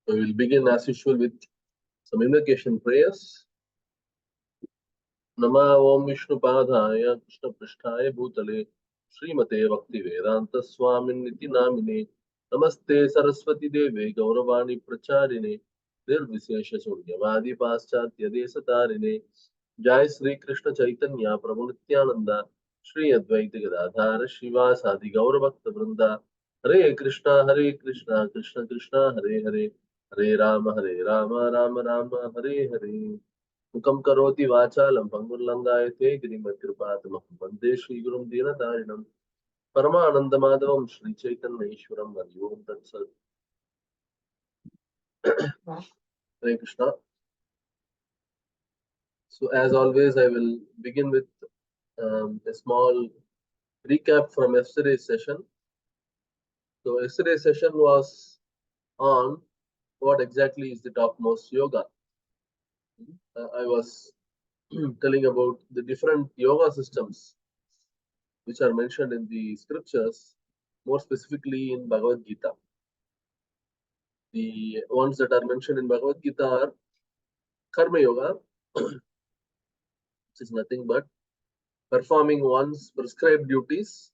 We will begin as usual with some invocation prayers. Nama Om Vishnu Padaya Krishna Prishtaya Bhutale Srimate Bhakti Vedanta Swamin Niti Namine Namaste Saraswati Deve Gauravani Pracharine Nirvisesha Sunyavadi Paschatya Desatarine Jai Sri Krishna Chaitanya Prabhu Nityananda Shri Advaita Gadadhara Shivasadi Gauravakta Vrinda Hare Krishna Krishna Krishna Hare Hare Hare Rama Rama Rama Hare Hare मुखं करोति वाचालं पङ्गुर्लङ्घयते गिरिमत्कृपातमहं वन्दे श्रीगुरुं दीनतारिणं परमानन्दमाधवं श्रीचैतन्येश्वरं हरि ओं तत्सत् Hare Krishna. So as always, I will begin with a small recap from yesterday's session. So yesterday's session was on what exactly is the topmost yoga. I was telling about the different yoga systems which are mentioned in the scriptures, more specifically in Bhagavad Gita. The ones that are mentioned in Bhagavad Gita are Karma Yoga, which is nothing but performing one's prescribed duties,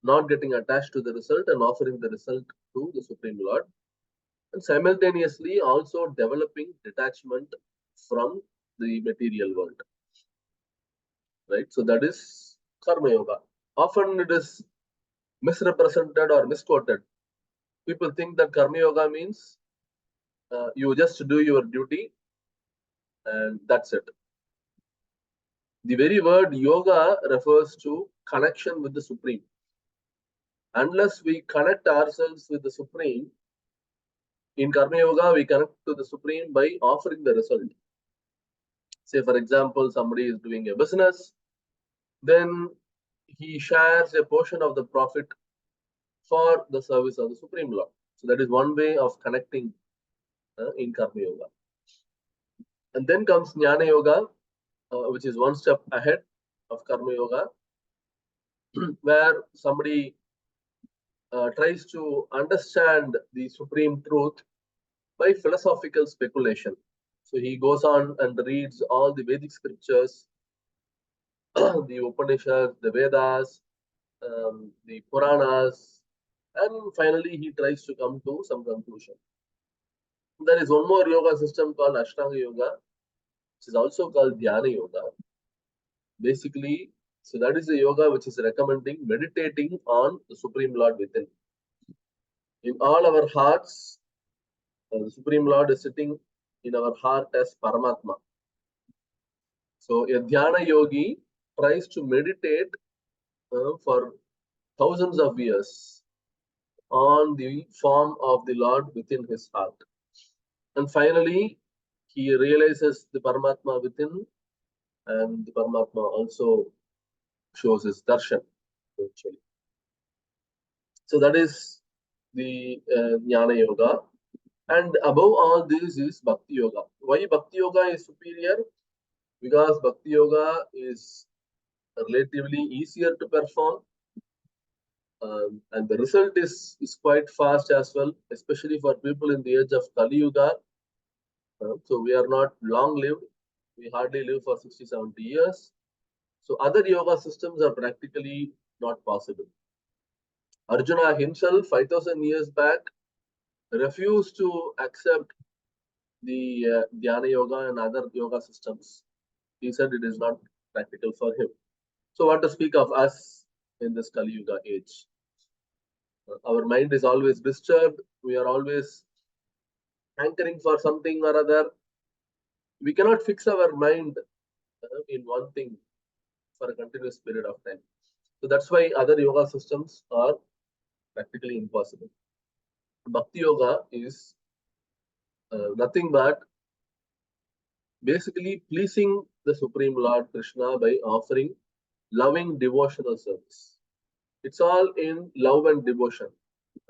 not getting attached to the result and offering the result to the Supreme Lord, and simultaneously also developing detachment from the material world. Right? So that is Karma Yoga. Often it is misrepresented or misquoted. People think that Karma Yoga means you just do your duty and that's it. The very word yoga refers to connection with the Supreme. Unless we connect ourselves with the Supreme, in Karma Yoga, we connect to the Supreme by offering the result. Say, for example, somebody is doing a business, then he shares a portion of the profit for the service of the Supreme Lord. So that is one way of connecting in Karma Yoga. And then comes Jnana Yoga, which is one step ahead of Karma Yoga, where somebody tries to understand the supreme truth by philosophical speculation. So he goes on and reads all the Vedic scriptures, the Upanishads, the Vedas, the Puranas, and finally he tries to come to some conclusion. There is one more yoga system called Ashtanga Yoga, which is also called Dhyana Yoga. Basically, so that is the yoga which is recommending meditating on the Supreme Lord within. In all our hearts, the Supreme Lord is sitting in our heart as Paramatma. So a Dhyana yogi tries to meditate for thousands of years on the form of the Lord within his heart. And finally, he realizes the Paramatma within, and the Paramatma also shows his darshan eventually. So that is the Jnana Yoga. And above all this is Bhakti Yoga. Why Bhakti Yoga is superior? Because Bhakti Yoga is relatively easier to perform, and the result is quite fast as well, especially for people in the age of Kali Yuga. So we are not long lived, we hardly live for 60-70 years. So other yoga systems are practically not possible. Arjuna himself 5,000 years back refused to accept the Dhyana Yoga and other yoga systems. He said it is not practical for him. So what to speak of us in this Kali Yuga age? Our mind is always disturbed. We are always hankering for something or other. We cannot fix our mind in one thing for a continuous period of time. So that's why other yoga systems are practically impossible. Bhakti Yoga is nothing but basically pleasing the Supreme Lord Krishna by offering loving devotional service. It's all in love and devotion.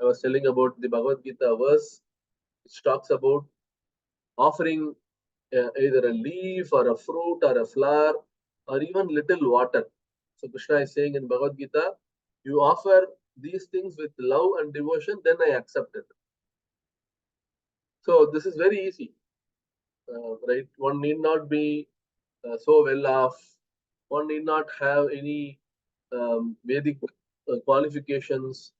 I was telling about the Bhagavad Gita verse, which talks about offering either a leaf or a fruit or a flower or even little water. So Krishna is saying in Bhagavad Gita, you offer these things with love and devotion, then I accept it. So this is very easy, right? One need not be so well off. One need not have any Vedic qualifications.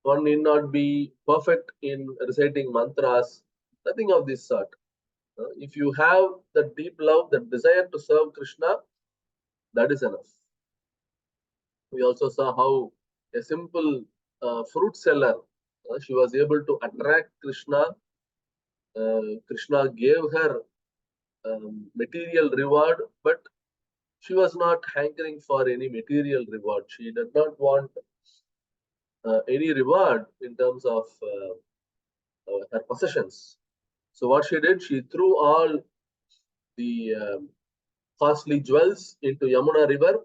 One need not be perfect in reciting mantras. Nothing of this sort. If you have the deep love, the desire to serve Krishna, that is enough. We also saw how a simple fruit seller, she was able to attract Krishna. Krishna gave her material reward, but she was not hankering for any material reward. She did not want any reward in terms of her possessions. So what she did, she threw all the costly jewels into Yamuna river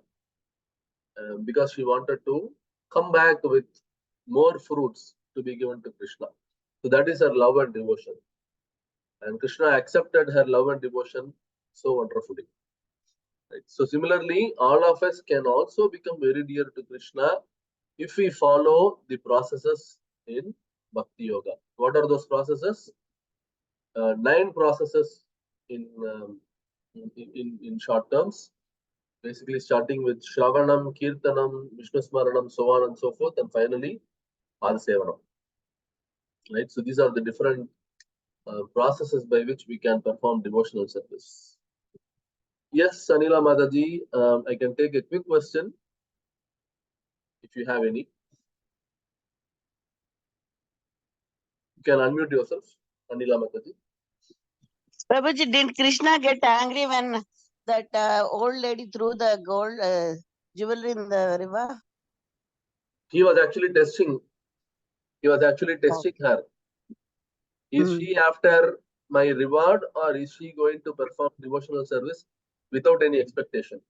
because she wanted to come back with more fruits to be given to Krishna. So that is her love and devotion. And Krishna accepted her love and devotion so wonderfully. Right? So similarly, all of us can also become very dear to Krishna if we follow the processes in Bhakti Yoga. What are those processes? 9 processes in, in short terms. Basically, starting with Shravanam, Kirtanam, Vishnu Smaranam, so on and so forth, and finally, Adasevanam. Right? So these are the different processes by which we can perform devotional service. Yes, Anila Mataji, I can take a quick question if you have any. You can unmute yourself, Anila Mataji. Prabhuji, did Krishna get angry when that old lady threw the gold jewelry in the river? He was actually testing. He was actually testing her. Is she after my reward, or is she going to perform devotional service without any expectation?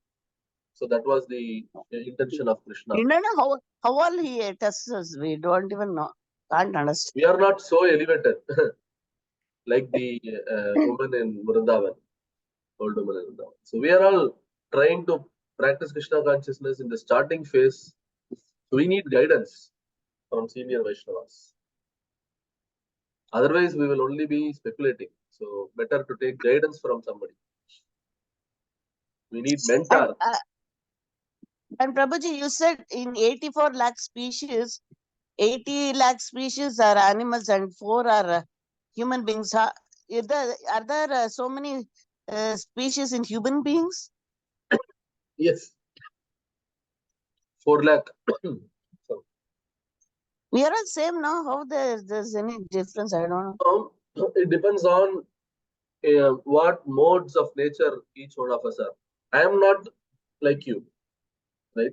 So that was the intention of Krishna. You don't know how all he tests us. We don't even know. Can't understand. We are not so elevated like the woman in Vrindavan, old woman in Vrindavan. So we are all trying to practice Krishna consciousness in the starting phase. So we need guidance from senior Vaishnavas. Otherwise, we will only be speculating. So better to take guidance from somebody. We need mentor. And Prabhuji, you said in 84 lakh species, 80 lakh species are animals and 4 are human beings. Are there so many species in human beings? Yes. 4 lakh. So, we are all same now. How there's any difference? I don't know. It depends on what modes of nature each one of us are. I am not like you, right?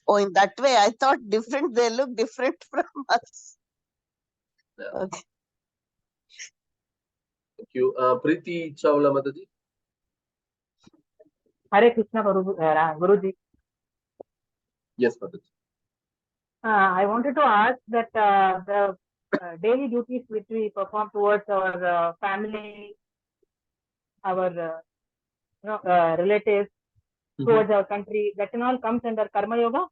Oh, in that way, I thought different. They look different from us. Yeah. Okay. Thank you. Preeti Chawla Mataji. Hare Krishna Guruji. Yes, Mataji. I wanted to ask that the daily duties which we perform towards our family, our relatives, towards our country, that and all comes under Karma Yoga?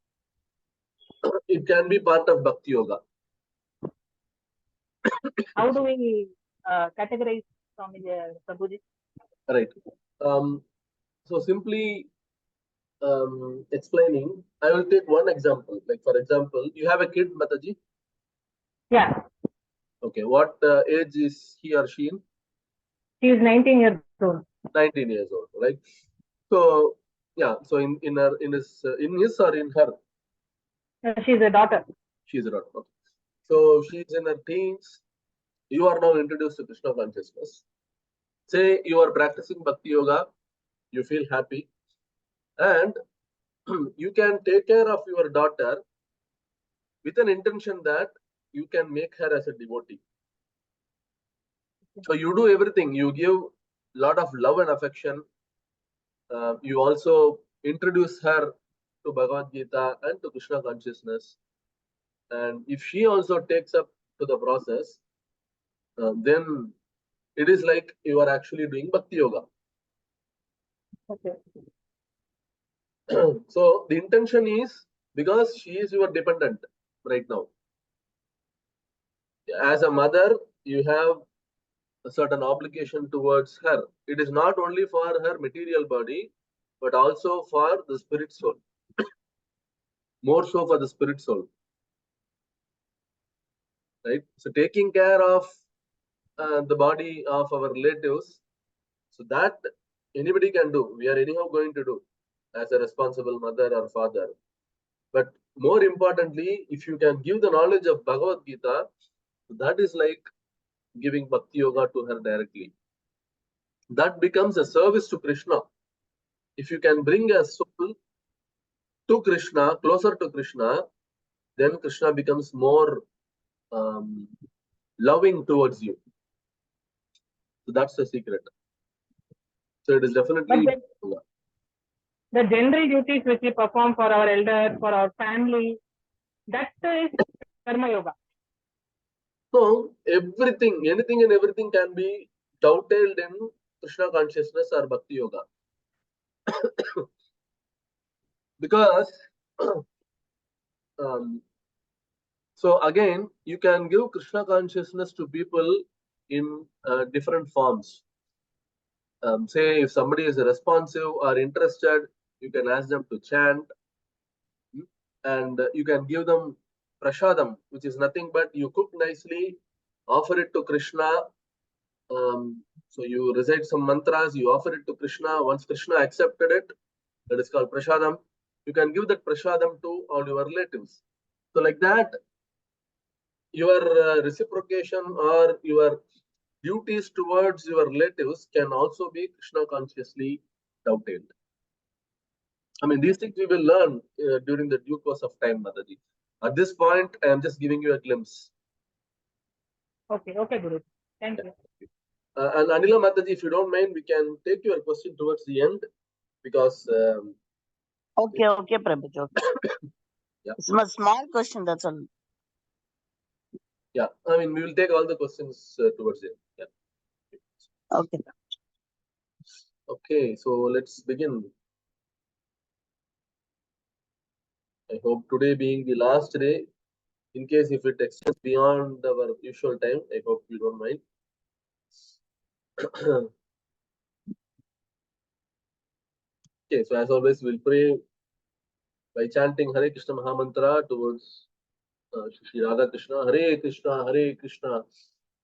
It can be part of Bhakti Yoga. How do we categorize Swami Prabhuji? Right. So simply explaining, I will take one example. Like for example, you have a kid, Mataji. Yeah. Okay. What age is he or she in? She is 19 years old. 19 years old, right? So yeah. So in his or in her? She's a daughter. She's a daughter. Okay. So she's in her teens. You are now introduced to Krishna consciousness. Say you are practicing Bhakti Yoga, you feel happy, and you can take care of your daughter with an intention that you can make her as a devotee. So you do everything. You give a lot of love and affection. You also introduce her to Bhagavad Gita and to Krishna consciousness. And if she also takes up to the process, then it is like you are actually doing Bhakti Yoga. Okay. So the intention is because she is your dependent right now. As a mother, you have a certain obligation towards her. It is not only for her material body, but also for the spirit soul. More so for the spirit soul. Right? So taking care of the body of our relatives, so that anybody can do. We are anyhow going to do as a responsible mother or father. But more importantly, if you can give the knowledge of Bhagavad Gita, that is like giving Bhakti Yoga to her directly. That becomes a service to Krishna. If you can bring a soul to Krishna, closer to Krishna, then Krishna becomes more loving towards you. So that's the secret. So it is definitely the general duties which we perform for our elders, for our family, that is Karma Yoga. So everything, anything and everything can be dovetailed in Krishna consciousness or Bhakti Yoga. Because so again, you can give Krishna consciousness to people in different forms. Say if somebody is responsive or interested, you can ask them to chant, and you can give them prasadam, which is nothing but you cook nicely, offer it to Krishna. So you recite some mantras, you offer it to Krishna. Once Krishna accepted it, that is called prasadam. You can give that prasadam to all your relatives. So like that, your reciprocation or your duties towards your relatives can also be Krishna consciously dovetailed. I mean, these things we will learn during the due course of time, Mataji. At this point, I am just giving you a glimpse. Okay, Guru. Thank you. And Anila Mataji, if you don't mind, we can take your question towards the end because. Okay, Prabhuji. Okay. Yeah. It's a small question, that's all. Yeah, I mean, we will take all the questions towards the end. Yeah. Okay. Okay, so let's begin. I hope today being the last day, in case if it extends beyond our usual time, I hope you don't mind. Okay, so as always, we'll pray by chanting Hare Krishna Mahamantra towards Shri Radha Krishna. Hare Krishna,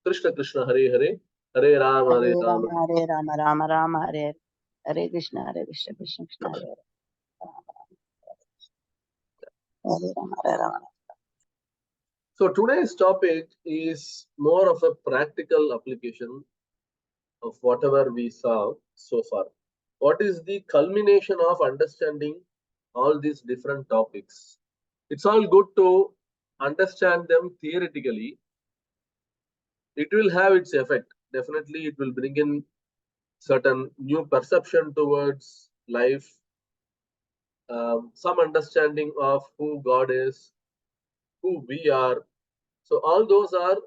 Krishna Krishna, Hare Hare, Hare Rama, Hare Rama, Hare Rama, Rama Rama, Hare Hare Krishna, Krishna Krishna, Hare Hare. So today's topic is more of a practical application of whatever we saw so far. What is the culmination of understanding all these different topics? It's all good to understand them theoretically. It will have its effect. Definitely, it will bring in certain new perception towards life, some understanding of who God is, who we are. So all those are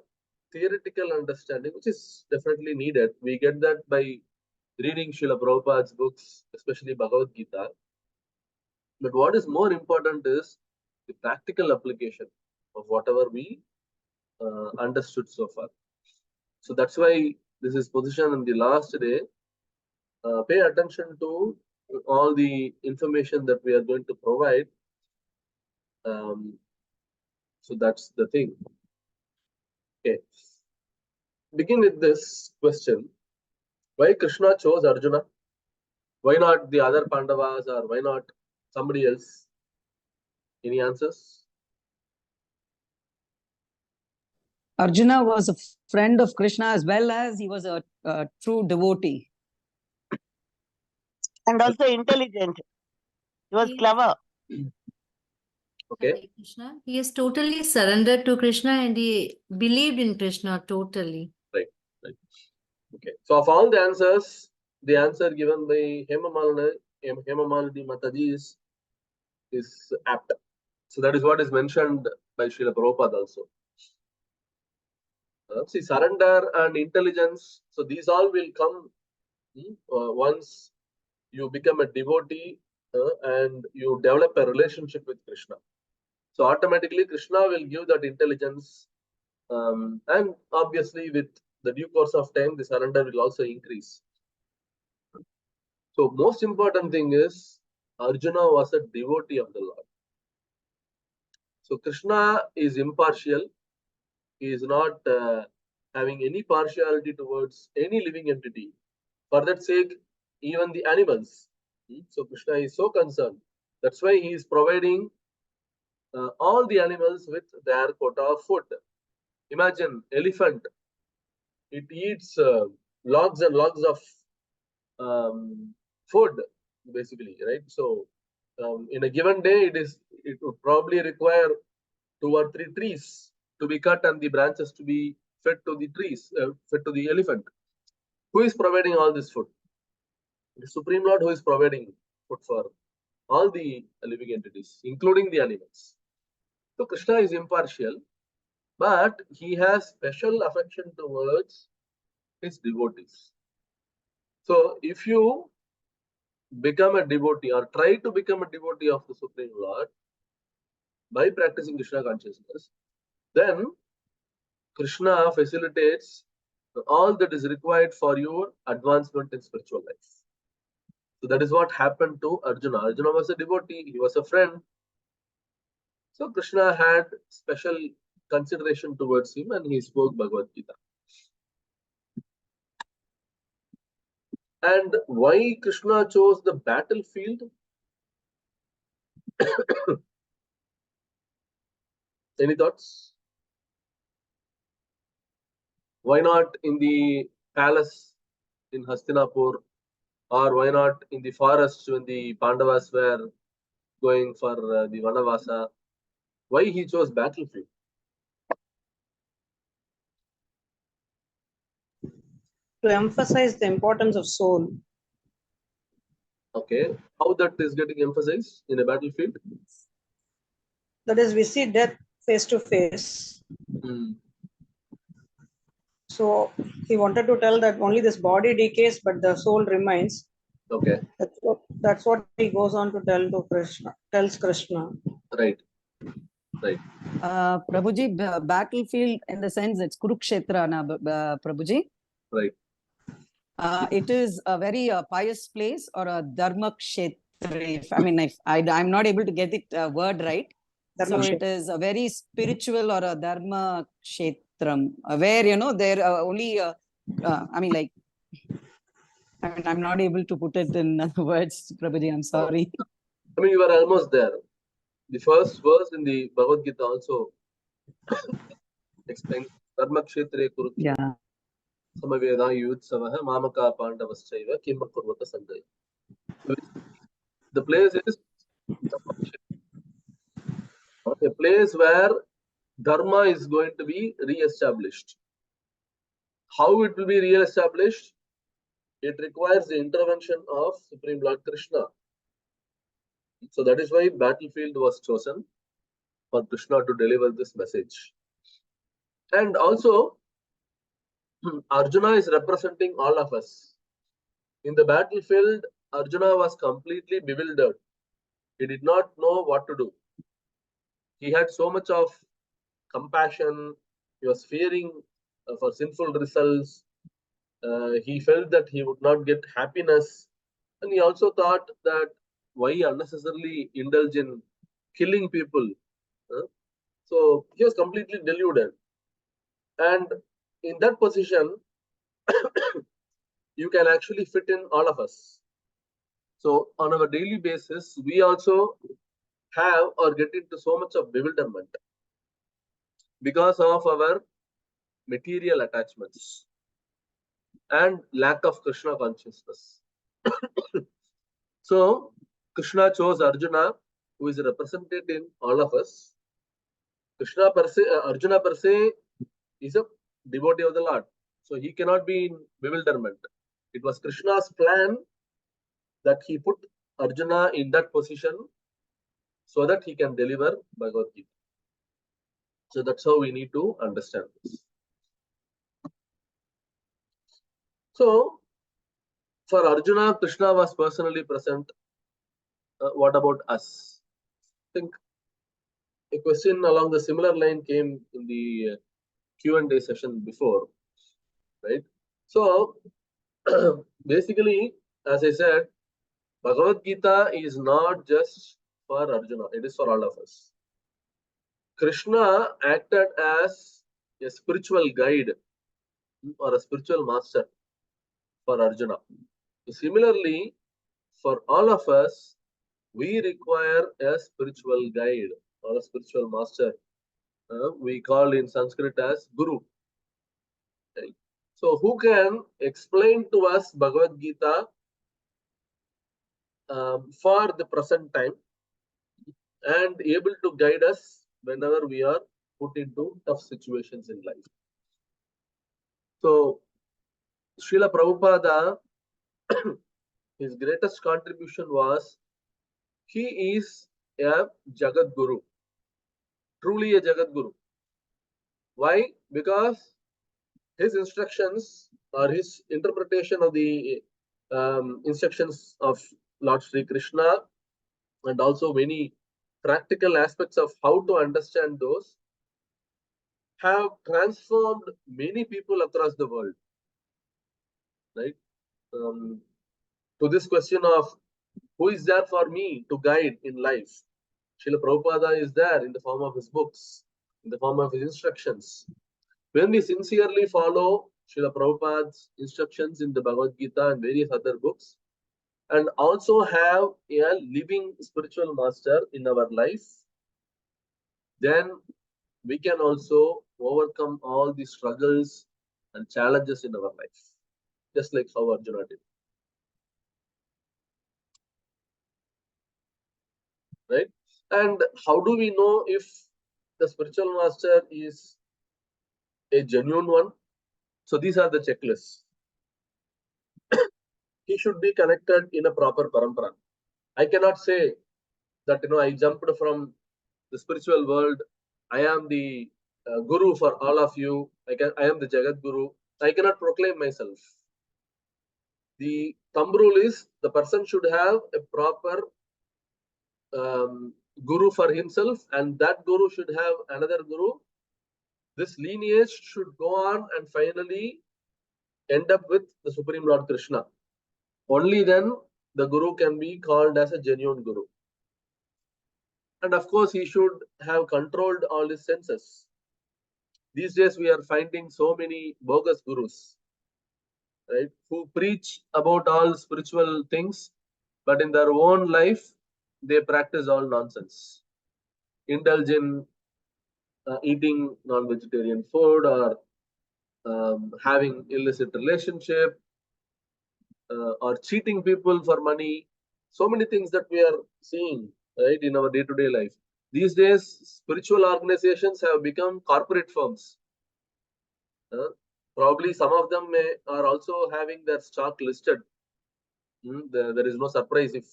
theoretical understanding, which is definitely needed. We get that by reading Srila Prabhupada's books, especially Bhagavad Gita. But what is more important is the practical application of whatever we understood so far. So that's why this is positioned in the last day. Pay attention to all the information that we are going to provide. So that's the thing. Okay. Begin with this question. Why Krishna chose Arjuna? Why not the other Pandavas, or why not somebody else? Any answers? Arjuna was a friend of Krishna as well as he was a true devotee. And also intelligent. He was clever. Okay. Hare Krishna. He is totally surrendered to Krishna and he believed in Krishna totally. Right. Okay. So of all the answers, the answer given by Hemamalini Mataji is apt. So that is what is mentioned by Srila Prabhupada also. See, surrender and intelligence. So these all will come once you become a devotee and you develop a relationship with Krishna. So automatically Krishna will give that intelligence, and obviously with the due course of time, the surrender will also increase. So most important thing is Arjuna was a devotee of the Lord. So Krishna is impartial. He is not having any partiality towards any living entity. For that sake, even the animals. So Krishna is so concerned. That's why he is providing all the animals with their quota of food. Imagine elephant. It eats logs and logs of food, basically, right? So in a given day, it would probably require 2 or 3 trees to be cut and the branches to be fed to the trees, fed to the elephant. Who is providing all this food? The Supreme Lord, who is providing food for all the living entities, including the animals. So Krishna is impartial, but he has special affection towards his devotees. So if you become a devotee or try to become a devotee of the Supreme Lord by practicing Krishna consciousness, then Krishna facilitates all that is required for your advancement in spiritual life. So that is what happened to Arjuna. Arjuna was a devotee, he was a friend. So Krishna had special consideration towards him and he spoke Bhagavad Gita. And why Krishna chose the battlefield? Any thoughts? Why not in the palace in Hastinapur, or why not in the forest when the Pandavas were going for the Vanavasa? Why he chose battlefield? To emphasize the importance of soul. Okay, how that is getting emphasized in a battlefield? That is, we see death face to face. So he wanted to tell that only this body decays, but the soul remains. Okay, That's what he goes on to tell to Krishna, tells Krishna. right, right. Prabhuji, battlefield in the sense it's Kurukshetra, Prabhuji. Right. It is a very pious place, or a dharma kshetra. I'm not able to get it word right. So it is a very spiritual or a dharma kshetram, where there are only I'm not able to put it in words, Prabhuji. I'm sorry. You were almost there. The first verse in the Bhagavad Gita also explains Dharma Kshetre Kurukshetra. Yeah. Samaveda Yutsavaha Mamaka Pandavaschaiva Kimma Kurvata Sandaya. The place is a place where Dharma is going to be re-established. How it will be re-established? It requires the intervention of Supreme Lord Krishna. So that is why battlefield was chosen for Krishna to deliver this message. And also, Arjuna is representing all of us. In the battlefield, Arjuna was completely bewildered. He did not know what to do. He had so much of compassion. He was fearing for sinful results. He felt that he would not get happiness. And he also thought that why unnecessarily indulge in killing people. So he was completely deluded. And in that position, you can actually fit in all of us. So on our daily basis, we also have or get into so much of bewilderment because of our material attachments and lack of Krishna consciousness. So Krishna chose Arjuna, who is represented in all of us. Arjuna per se is a devotee of the Lord. So he cannot be in bewilderment. It was Krishna's plan that he put Arjuna in that position so that he can deliver Bhagavad Gita. So that's how we need to understand this. So for Arjuna, Krishna was personally present. What about us? I think a question along the similar line came in the Q&A session before. right? So basically, as I said, Bhagavad Gita is not just for Arjuna, it is for all of us. Krishna acted as a spiritual guide or a spiritual master for Arjuna. Similarly, for all of us, we require a spiritual guide or a spiritual master. We call in Sanskrit as Guru. Right? So, who can explain to us Bhagavad Gita for the present time and able to guide us whenever we are put into tough situations in life? So, Srila Prabhupada, his greatest contribution was he is a Jagat Guru, truly a Jagat Guru. Why? Because his instructions or his interpretation of the instructions of Lord Sri Krishna and also many practical aspects of how to understand those have transformed many people across the world. Right? To this question of who is there for me to guide in life, Srila Prabhupada is there in the form of his books, in the form of his instructions. When we sincerely follow Srila Prabhupada's instructions in the Bhagavad Gita and various other books, and also have a living spiritual master in our life, then we can also overcome all the struggles and challenges in our life, just like how Arjuna did. Right? And how do we know if the spiritual master is a genuine one? So these are the checklists. He should be connected in a proper parampara. I cannot say that I jumped from the spiritual world. I am the guru for all of you. I am the Jagat Guru. I cannot proclaim myself. The thumb rule is the person should have a proper guru for himself, and that guru should have another guru. This lineage should go on and finally end up with the Supreme Lord Krishna. Only then the guru can be called as a genuine guru. And of course, he should have controlled all his senses. These days, we are finding so many bogus gurus, right, who preach about all spiritual things, but in their own life, they practice all nonsense. Indulge in eating non-vegetarian food or having illicit relationship or cheating people for money. So many things that we are seeing, right, in our day-to-day life. These days, spiritual organizations have become corporate firms. Probably some of them are also having their stock listed. There is no surprise if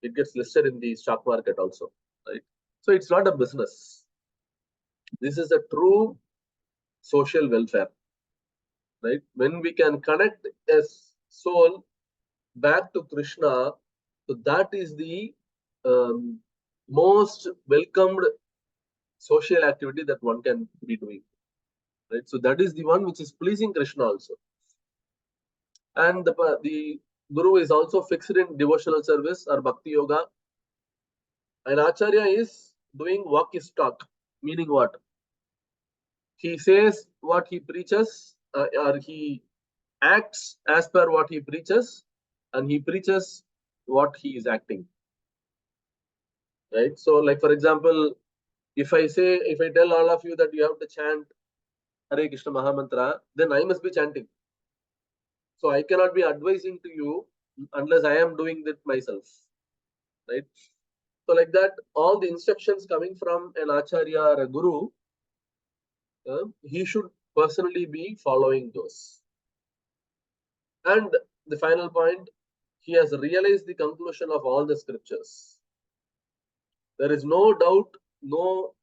it gets listed in the stock market also, right? So it's not a business. This is a true social welfare, right? When we can connect a soul back to Krishna, so that is the most welcomed social activity that one can be doing, right? So that is the one which is pleasing Krishna also. And the Guru is also fixed in devotional service or Bhakti Yoga. An Acharya is doing walk his talk, meaning what? He says what he preaches, or he acts as per what he preaches, and he preaches what he is acting. Right? So, like for example, if I tell all of you that you have to chant Hare Krishna Mahamantra, then I must be chanting. So I cannot be advising to you unless I am doing that myself. Right? So like that, all the instructions coming from an Acharya or a Guru, he should personally be following those. And the final point, he has realized the conclusion of all the scriptures. There is no doubt, no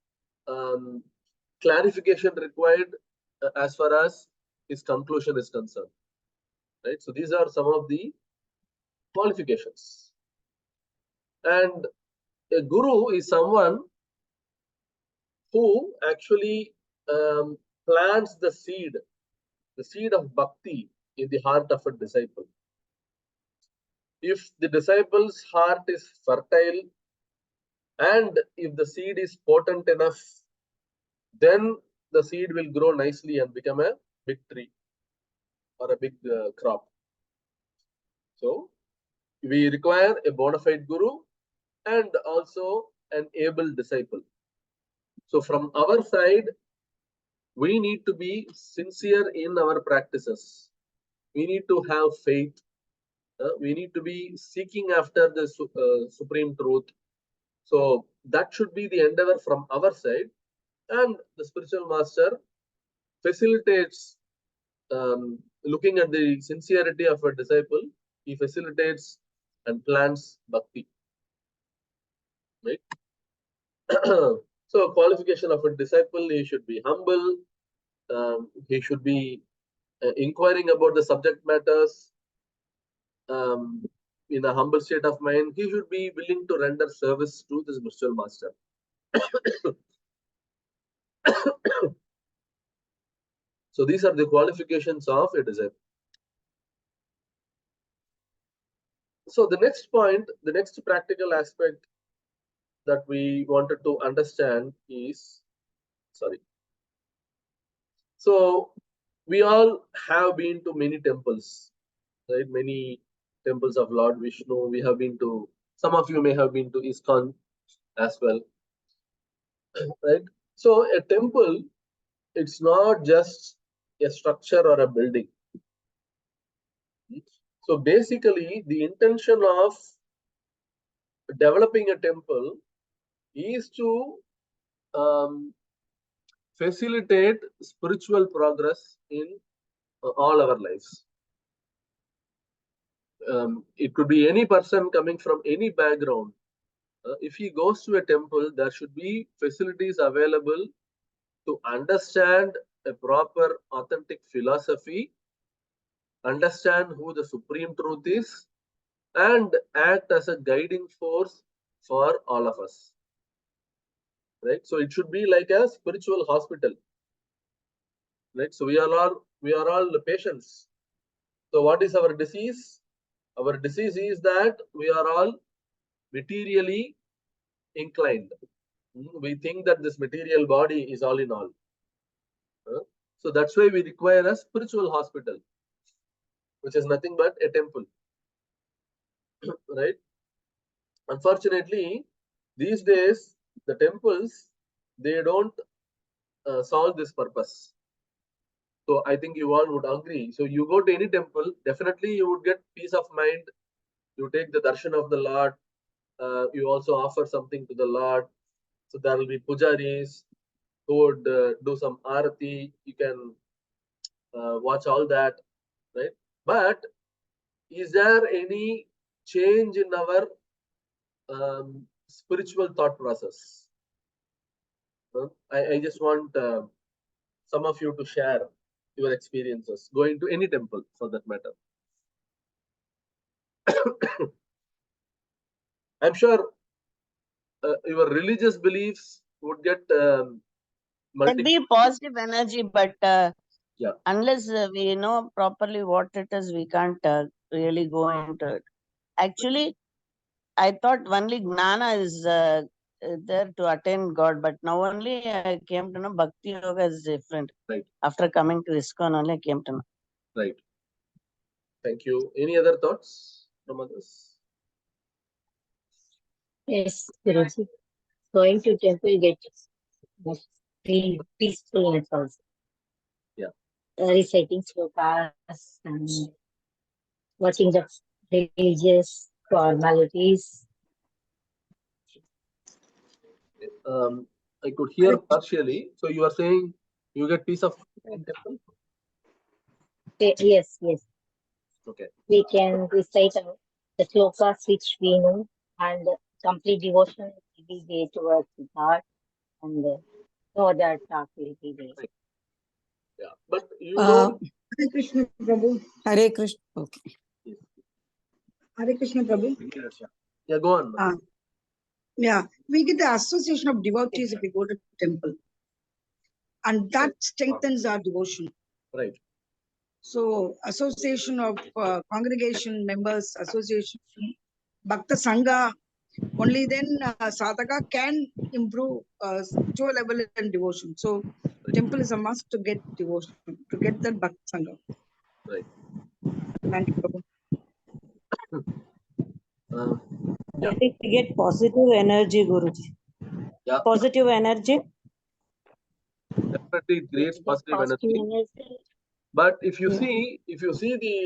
clarification required as far as his conclusion is concerned. Right? So these are some of the qualifications. And a guru is someone who actually plants the seed the seed of bhakti in the heart of a disciple. If the disciple's heart is fertile and if the seed is potent enough, then the seed will grow nicely and become a big tree or a big crop. So we require a bona fide guru and also an able disciple. So from our side, we need to be sincere in our practices. We need to have faith. We need to be seeking after the supreme truth. So that should be the endeavor from our side. And the spiritual master facilitates, looking at the sincerity of a disciple, he facilitates and plants bhakti. Right? So qualification of a disciple, he should be humble. He should be inquiring about the subject matters in a humble state of mind. He should be willing to render service to the spiritual master. So these are the qualifications of a disciple. So the next point, the next practical aspect that we wanted to understand is, so we all have been to many temples, right? Many temples of Lord Vishnu. We have been to, some of you may have been to ISKCON as well, right? So a temple, it's not just a structure or a building. So basically, the intention of developing a temple is to facilitate spiritual progress in all our lives. It could be any person coming from any background. If he goes to a temple, there should be facilities available to understand a proper, authentic philosophy, understand who the supreme truth is, and act as a guiding force for all of us. Right? So it should be like a spiritual hospital. Right? So we are all the patients. So what is our disease? Our disease is that we are all materially inclined. We think that this material body is all in all. So that's why we require a spiritual hospital, which is nothing but a temple. Right? Unfortunately, these days, the temples, they don't solve this purpose. So I think you all would agree. So you go to any temple, definitely you would get peace of mind. You take the darshan of the Lord. You also offer something to the Lord. So there will be pujaris who would do some arati. You can watch all that, right? But is there any change in our spiritual thought process? I just want some of you to share your experiences going to any temple for that matter. I'm sure your religious beliefs would get There'll be positive energy, but yeah. unless we know properly what it is, we can't really go into it. Actually, I thought only Gnana is there to attain God, but now only I came to know Bhakti Yoga is different. Right. After coming to ISKCON only I came to know. Right. Thank you. Any other thoughts from others? Yes, Guruji. Going to temple gets feel peacefulness also. Yeah. Reciting slokas and watching the religious formalities. I could hear partially. So you are saying you get peace of mind in temple? Yes, yes. Okay. We can recite the slokas which we know and complete devotion will be there towards God and no other talk will be there. Yeah. But you Uh, know. Hare Krishna Prabhu. Hare Krishna. Okay. Hare Krishna Prabhu. Yeah, go on. Yeah, we get the association of devotees if we go to temple. And that strengthens our devotion. Right. So association of congregation members, association, Bhakta Sangha, only then sadhaka can improve to a level in devotion. So temple is a must to get devotion, to get that Bhakta Sangha. Right. Thank you, Prabhu. Yeah. I think we get positive energy, Guruji. Yeah, Positive energy. definitely it creates positive Positive energy. energy. But if you Yeah. see the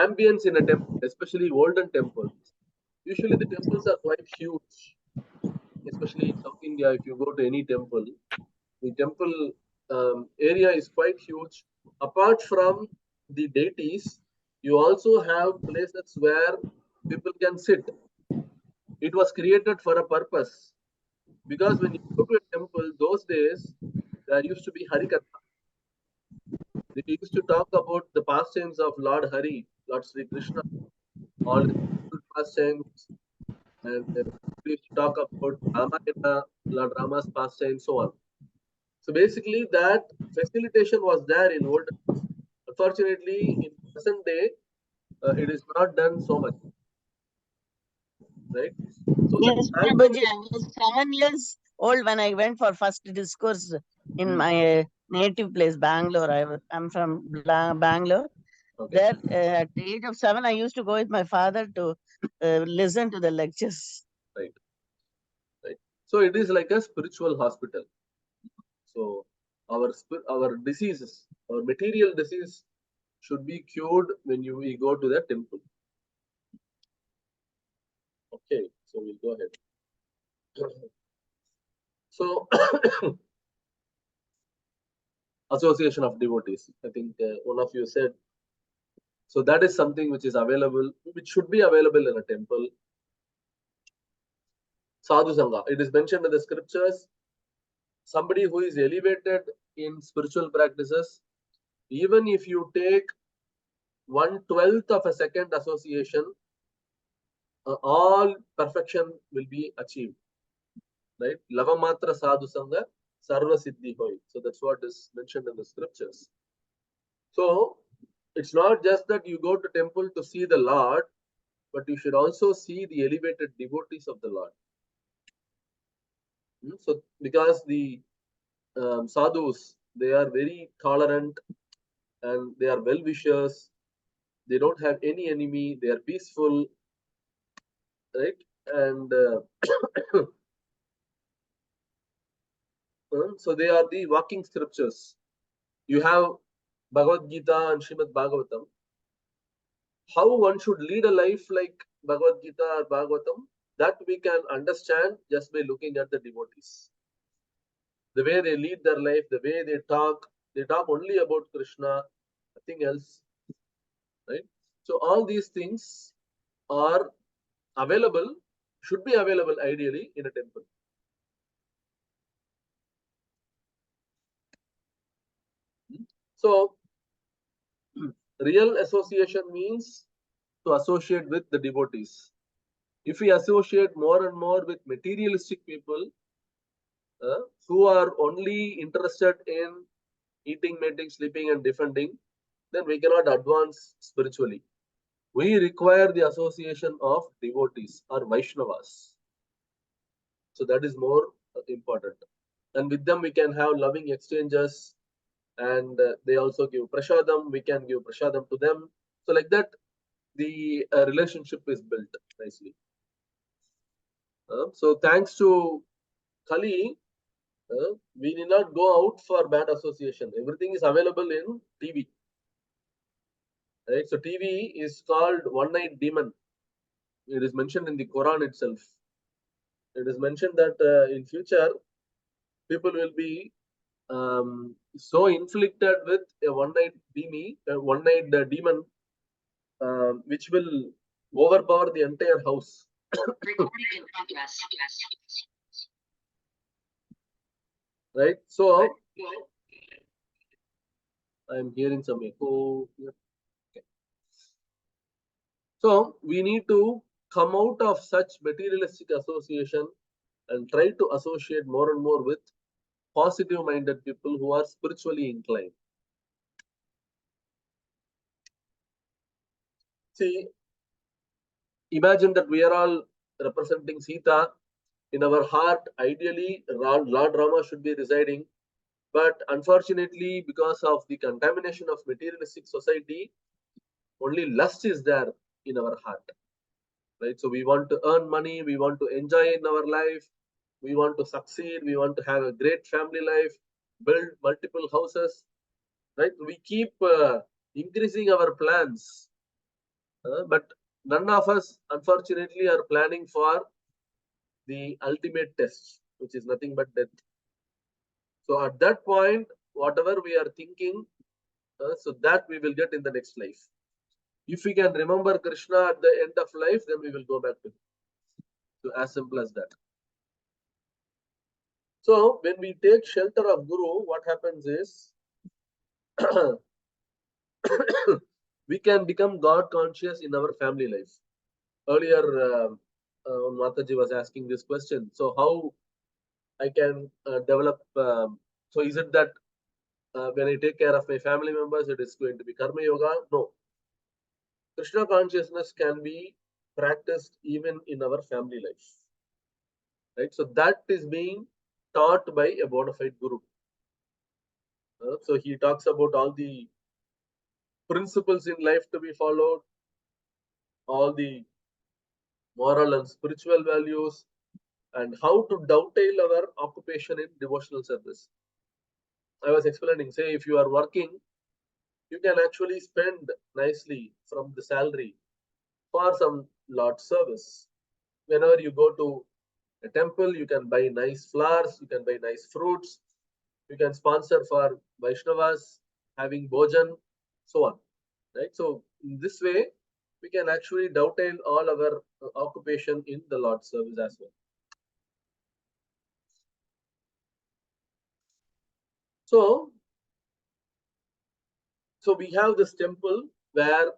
ambience in a temple, especially olden temples, usually the temples are quite huge. Especially in South India, if you go to any temple, the temple area is quite huge. Apart from the deities, you also have places where people can sit. It was created for a purpose. Because when you go to a temple, those days, there used to be Harikatha. They used to talk about the pastimes of Lord Hari, Lord Sri Krishna, all his pastimes, and we used to talk about Ramayana, Lord Rama's pastimes, so on. So basically, that facilitation was there in old days. Unfortunately, in present day, it is not done so much, right? So the Yes, Bangalore, Prabhuji, I was 7 years old when I went for first discourse in Hmm. my native place, Bangalore. I'm from Bangalore. Okay. There, at the age of 7, I used to go with my father to listen to the lectures. Right. So it is like a spiritual hospital. So our diseases, our material disease should be cured when we go to the temple. Okay, so we'll go ahead. So association of devotees. I think one of you said. So that is something which is available, which should be available in a temple. Sadhu Sangha. It is mentioned in the scriptures. Somebody who is elevated in spiritual practices, even if you take 1/12 of a second association, all perfection will be achieved. Right? Lavamatra Sadhu Sangha, Sarva Siddhi Hoi. So that's what is mentioned in the scriptures. So it's not just that you go to temple to see the Lord, but you should also see the elevated devotees of the Lord. So because the sadhus, they are very tolerant and they are well-wishers. They don't have any enemy. They are peaceful, right? And so they are the walking scriptures. You have Bhagavad Gita and Srimad Bhagavatam. How one should lead a life like Bhagavad Gita or Bhagavatam, that we can understand just by looking at the devotees. The way they lead their life, the way they talk only about Krishna, nothing else, right? So all these things are available, should be available ideally in a temple. So real association means to associate with the devotees. If we associate more and more with materialistic people who are only interested in eating, mating, sleeping, and defending, then we cannot advance spiritually. We require the association of devotees or Vaishnavas. So that is more important. And with them, we can have loving exchanges, and they also give prasadam. We can give prasadam to them. So like that, the relationship is built nicely. So thanks to Kali, we need not go out for bad association. Everything is available in TV. Right? So TV is called one-eyed demon. It is mentioned in the Quran itself. It is mentioned that in future, people will be so inflicted with a one-eyed demon, which will overpower the entire house. Right? So I'm hearing some echo. Okay. So we need to come out of such materialistic association and try to associate more and more with positive minded people who are spiritually inclined. See, imagine that we are all representing Sita. In our heart, ideally, Lord Rama should be residing. But unfortunately, because of the contamination of materialistic society, only lust is there in our heart. Right? So we want to earn money, we want to enjoy in our life, we want to succeed, we want to have a great family life, build multiple houses. Right? We keep increasing our plans. But none of us, unfortunately, are planning for the ultimate test, which is nothing but death. So at that point, whatever we are thinking, so that we will get in the next life. If we can remember Krishna at the end of life, then we will go back to him. So as simple as that. So when we take shelter of Guru, what happens is we can become God conscious in our family life. Earlier, Mataji was asking this question. So how I can develop? So is it that when I take care of my family members, it is going to be Karma Yoga? No. Krishna consciousness can be practiced even in our family life. Right? So that is being taught by a bona fide Guru. So he talks about all the principles in life to be followed, all the moral and spiritual values, and how to dovetail our occupation in devotional service. I was explaining, say, if you are working, you can actually spend nicely from the salary for some Lord service. Whenever you go to a temple, you can buy nice flowers, you can buy nice fruits, you can sponsor for Vaishnavas, having bhojan, so on. Right? So in this way, we can actually dovetail all our occupation in the Lord service as well. So we have this temple where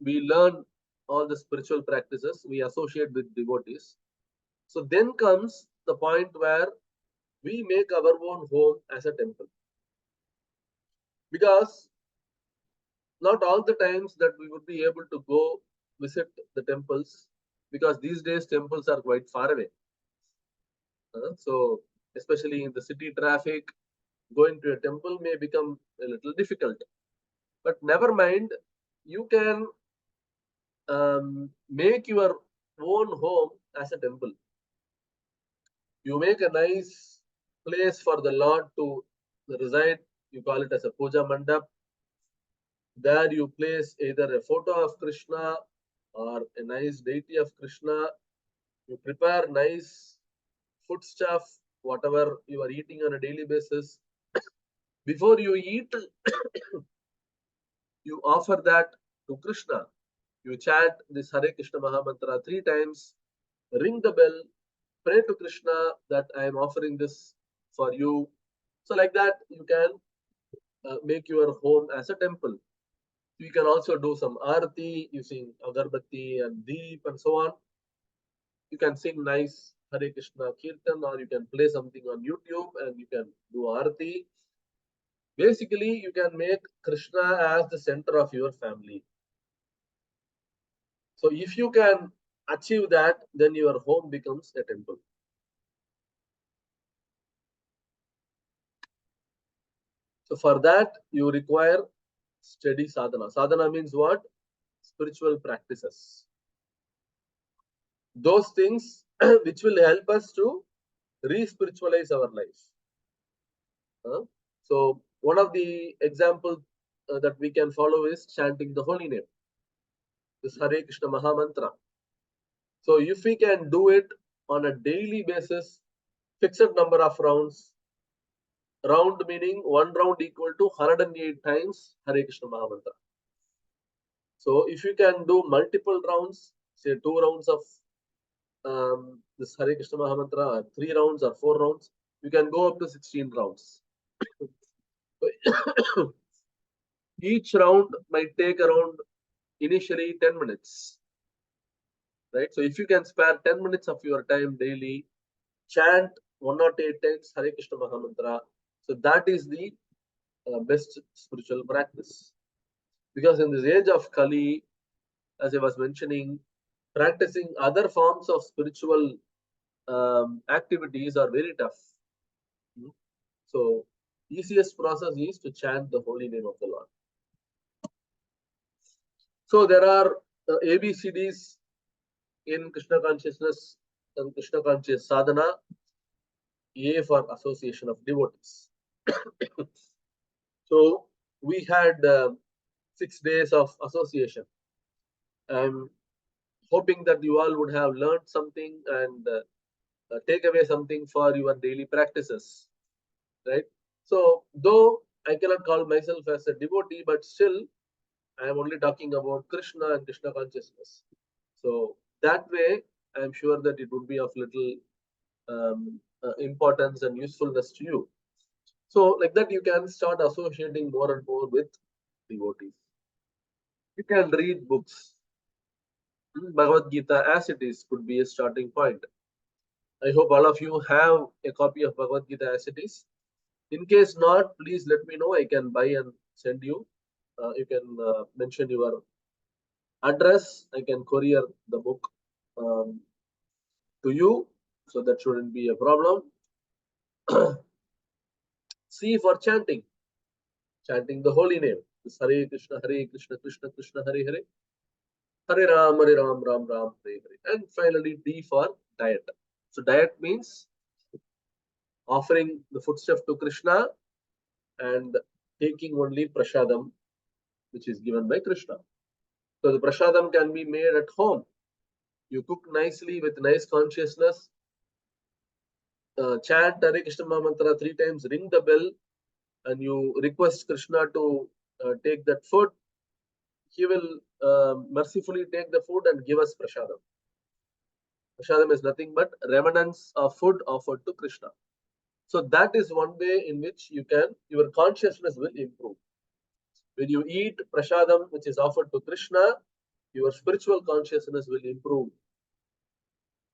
we learn all the spiritual practices, we associate with devotees. So then comes the point where we make our own home as a temple. Because not all the times that we would be able to go visit the temples, because these days temples are quite far away. So especially in the city traffic, going to a temple may become a little difficult. But never mind, you can make your own home as a temple. You make a nice place for the Lord to reside. You call it as a puja mandap. There you place either a photo of Krishna or a nice deity of Krishna. You prepare nice food stuff, whatever you are eating on a daily basis. Before you eat, you offer that to Krishna. You chant this Hare Krishna Mahamantra 3 times, ring the bell, pray to Krishna that I am offering this for you. So like that, you can make your home as a temple. You can also do some arati using agarbatti and deep and so on. You can sing nice Hare Krishna Kirtan, or you can play something on YouTube and you can do arati. Basically, you can make Krishna as the center of your family. So if you can achieve that, then your home becomes a temple. So for that, you require steady sadhana. Sadhana means what? Spiritual practices. Those things which will help us to re-spiritualize our life. So one of the examples that we can follow is chanting the holy name, this Hare Krishna Mahamantra. So if we can do it on a daily basis, fixed number of rounds, round meaning one round equal to 108 times Hare Krishna Mahamantra. So if you can do multiple rounds, say 2 rounds of this Hare Krishna Mahamantra, 3 rounds or 4 rounds, you can go up to 16 rounds. Each round might take around initially 10 minutes. Right? So if you can spare 10 minutes of your time daily, chant 108 times Hare Krishna Mahamantra. So that is the best spiritual practice. Because in this age of Kali, as I was mentioning, practicing other forms of spiritual activities are very tough. So, easiest process is to chant the holy name of the Lord. So, there are ABCDs in Krishna consciousness and Krishna conscious sadhana. A for association of devotees. So, we had 6 days of association. I'm hoping that you all would have learned something and take away something for your daily practices, right? So, though I cannot call myself as a devotee, but still I am only talking about Krishna and Krishna consciousness. So, that way, I am sure that it would be of little importance and usefulness to you. So, like that, you can start associating more and more with devotees. You can read books. Bhagavad Gita as it is could be a starting point. I hope all of you have a copy of Bhagavad Gita as it is. In case not, please let me know. I can buy and send you. You can mention your address. I can courier the book to you. So that shouldn't be a problem. C for chanting. Chanting the holy name. Hare Krishna, Krishna Krishna, Hare Hare. Hare Ram, Ram Ram, Hare Hare. And finally, D for diet. So diet means offering the foodstuff to Krishna and taking only prasadam, which is given by Krishna. So the prasadam can be made at home. You cook nicely with nice consciousness. Chant Hare Krishna Mantra 3 times, ring the bell, and you request Krishna to take that food. He will mercifully take the food and give us prasadam. Prasadam is nothing but remnants of food offered to Krishna. So that is one way in which your consciousness will improve. When you eat prasadam, which is offered to Krishna, your spiritual consciousness will improve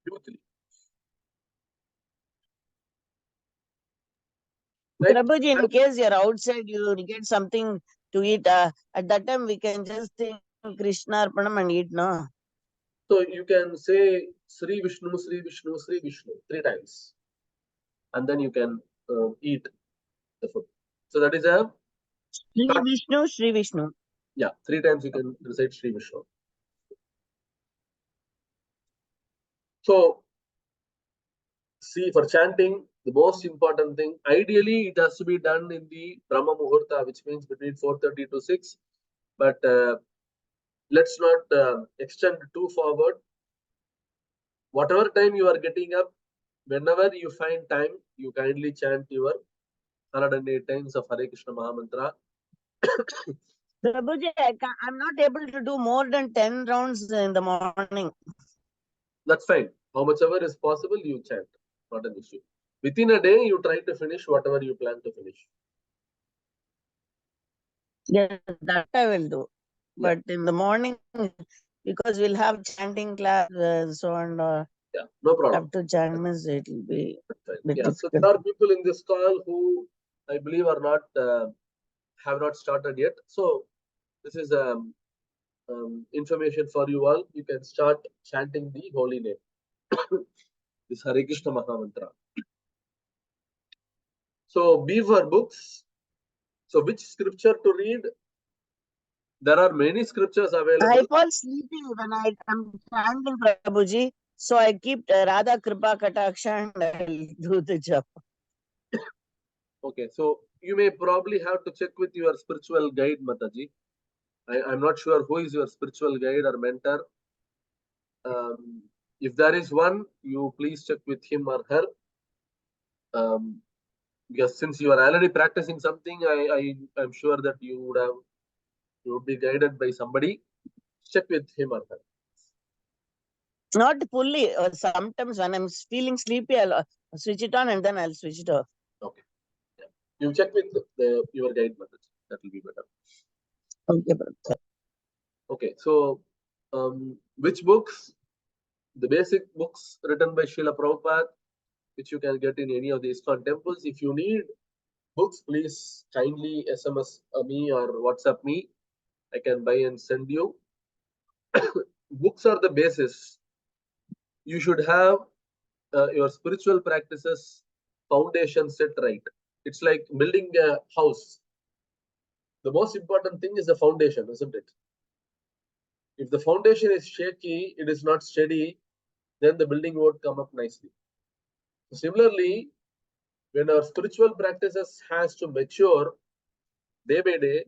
hugely. Right? Prabhuji, in case you're outside, you will get something to eat. At that time, we can just think Krishna Arpanam and eat, no? So you can say Sri Vishnu, Sri Vishnu, Sri Vishnu 3 times. And then you can eat the food. So that is a... Sri Vishnu, Sri Vishnu. Yeah, 3 times you can recite Sri Vishnu. So, see, for chanting, the most important thing, ideally it has to be done in the Brahma Muhurta, which means between 4:30 to 6. But let's not extend too forward. Whatever time you are getting up, whenever you find time, you kindly chant your 108 times of Hare Krishna Mahamantra. Prabhuji, I'm not able to do more than 10 rounds in the morning. That's fine. How much ever is possible, you chant. Not an issue. Within a day, you try to finish whatever you plan to finish. Yeah, that I will do. Yeah. But in the morning, because we'll have chanting class, so on, Yeah, no problem. have to chant means it will be bit Yeah, so difficult. there are people in this call who I believe are not have not started yet. So this is information for you all. You can start chanting the holy name. This Hare Krishna Mahamantra. So B for books. So which scripture to read? There are many scriptures available. I fall sleepy when I'm chanting, Prabhuji. So I keep Radha Kripa Kataksha and I'll do the job. Okay, so you may probably have to check with your spiritual guide, Mataji. I'm not sure who is your spiritual guide or mentor. If there is one, you please check with him or her. Because since you are already practicing something, I'm sure that you would be guided by somebody. Check with him or her. Not fully. Sometimes when I'm feeling sleepy, I'll switch it on and then I'll switch it off. Okay. Yeah. You check with your guide method. That will be better. Okay, brother. Okay. So, which books? The basic books written by Srila Prabhupada, which you can get in any of the ISKCON temples. If you need books, please kindly SMS me or WhatsApp me. I can buy and send you. books are the basis. You should have your spiritual practices foundation set right. It's like building a house. The most important thing is the foundation, isn't it? If the foundation is shaky, it is not steady, then the building won't come up nicely. Similarly, when our spiritual practices has to mature day by day,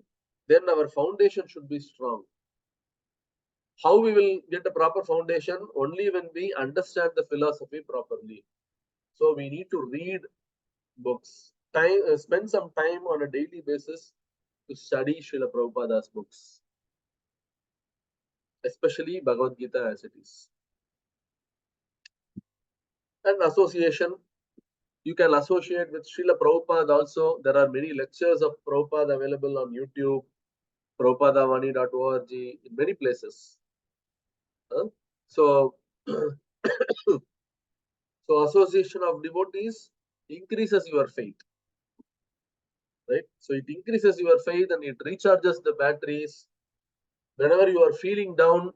then our foundation should be strong. How we will get a proper foundation? Only when we understand the philosophy properly. So we need to read books, spend some time on a daily basis to study Srila Prabhupada's books, especially Bhagavad Gita as it is. And association, you can associate with Srila Prabhupada also. There are many lectures of Prabhupada available on YouTube, prabhupadavani.org, in many places. So, so association of devotees increases your faith, right? So it increases your faith and it recharges the batteries. Whenever you are feeling down,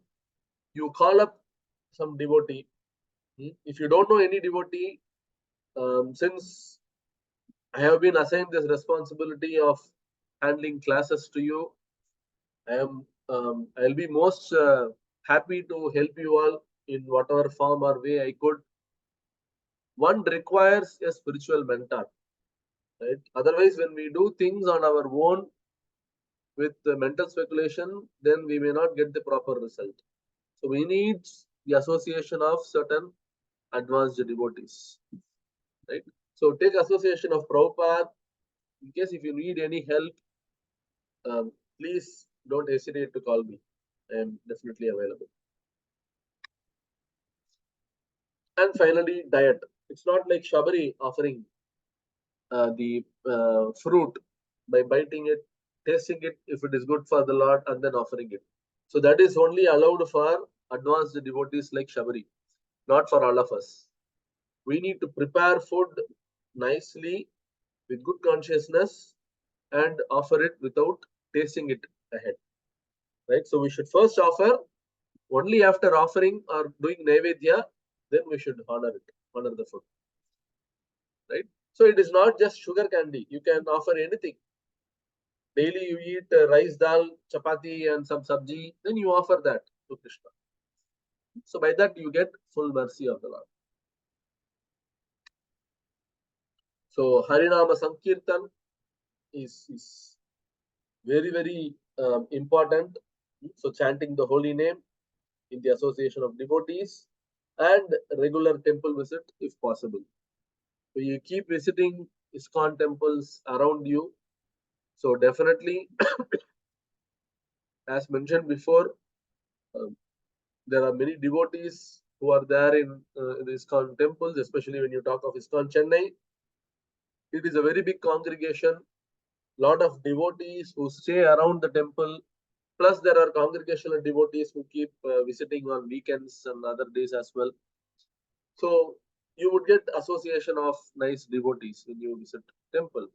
you call up some devotee. If you don't know any devotee, since I have been assigned this responsibility of handling classes to you, I'll be most happy to help you all in whatever form or way I could. One requires a spiritual mentor, right? Otherwise, when we do things on our own with the mental speculation, then we may not get the proper result. So we need the association of certain advanced devotees, right? So take association of Prabhupada. In case if you need any help, please don't hesitate to call me. I am definitely available. And finally, diet. It's not like Shabari offering the fruit by biting it, tasting it if it is good for the Lord, and then offering it. So that is only allowed for advanced devotees like Shabari, not for all of us. We need to prepare food nicely with good consciousness and offer it without tasting it ahead, right? So we should first offer. Only after offering or doing Naivedya, then we should honor it, honor the food, right? So it is not just sugar candy. You can offer anything. Daily you eat rice, dal, chapati and some sabji, then you offer that to Krishna. So by that you get full mercy of the Lord. So Harinama Sankirtan is very, very important. So chanting the holy name in the association of devotees and regular temple visit if possible. So you keep visiting ISKCON temples around you. So definitely, as mentioned before, there are many devotees who are there in the ISKCON temples, especially when you talk of ISKCON Chennai. It is a very big congregation. Lot of devotees who stay around the temple. Plus, there are congregational devotees who keep visiting on weekends and other days as well. So you would get association of nice devotees when you visit temple.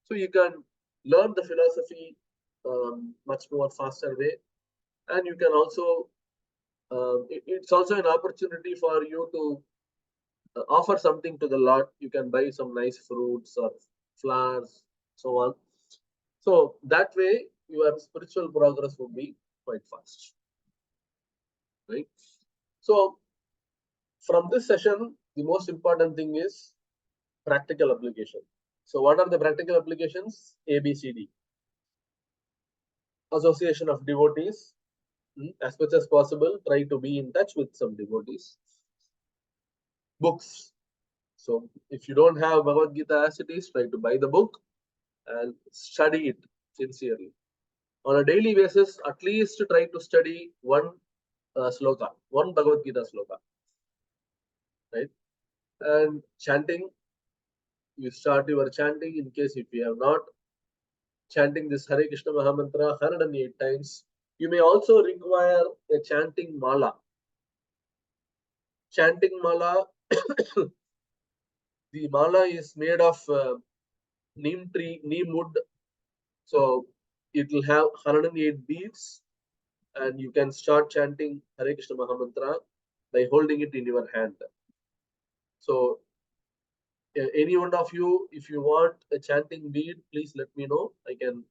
So you can learn the philosophy much more faster way, and you can also it's also an opportunity for you to offer something to the Lord. You can buy some nice fruits or flowers, so on. So that way your spiritual progress will be quite fast, right? So from this session, the most important thing is practical application. So what are the practical applications? A, B, C, D. Association of devotees. As much as possible, try to be in touch with some devotees. Books. So if you don't have Bhagavad Gita as it is, try to buy the book and study it sincerely. On a daily basis, at least try to study one sloka, one Bhagavad Gita sloka. Right? And chanting, you start your chanting in case if you have not chanting this Hare Krishna Mahamantra 108 times. You may also require a chanting mala. Chanting mala, the mala is made of neem tree, neem wood. So it will have 108 beads and you can start chanting Hare Krishna Mahamantra by holding it in your hand. So any one of you, if you want a chanting bead, please let me know. I can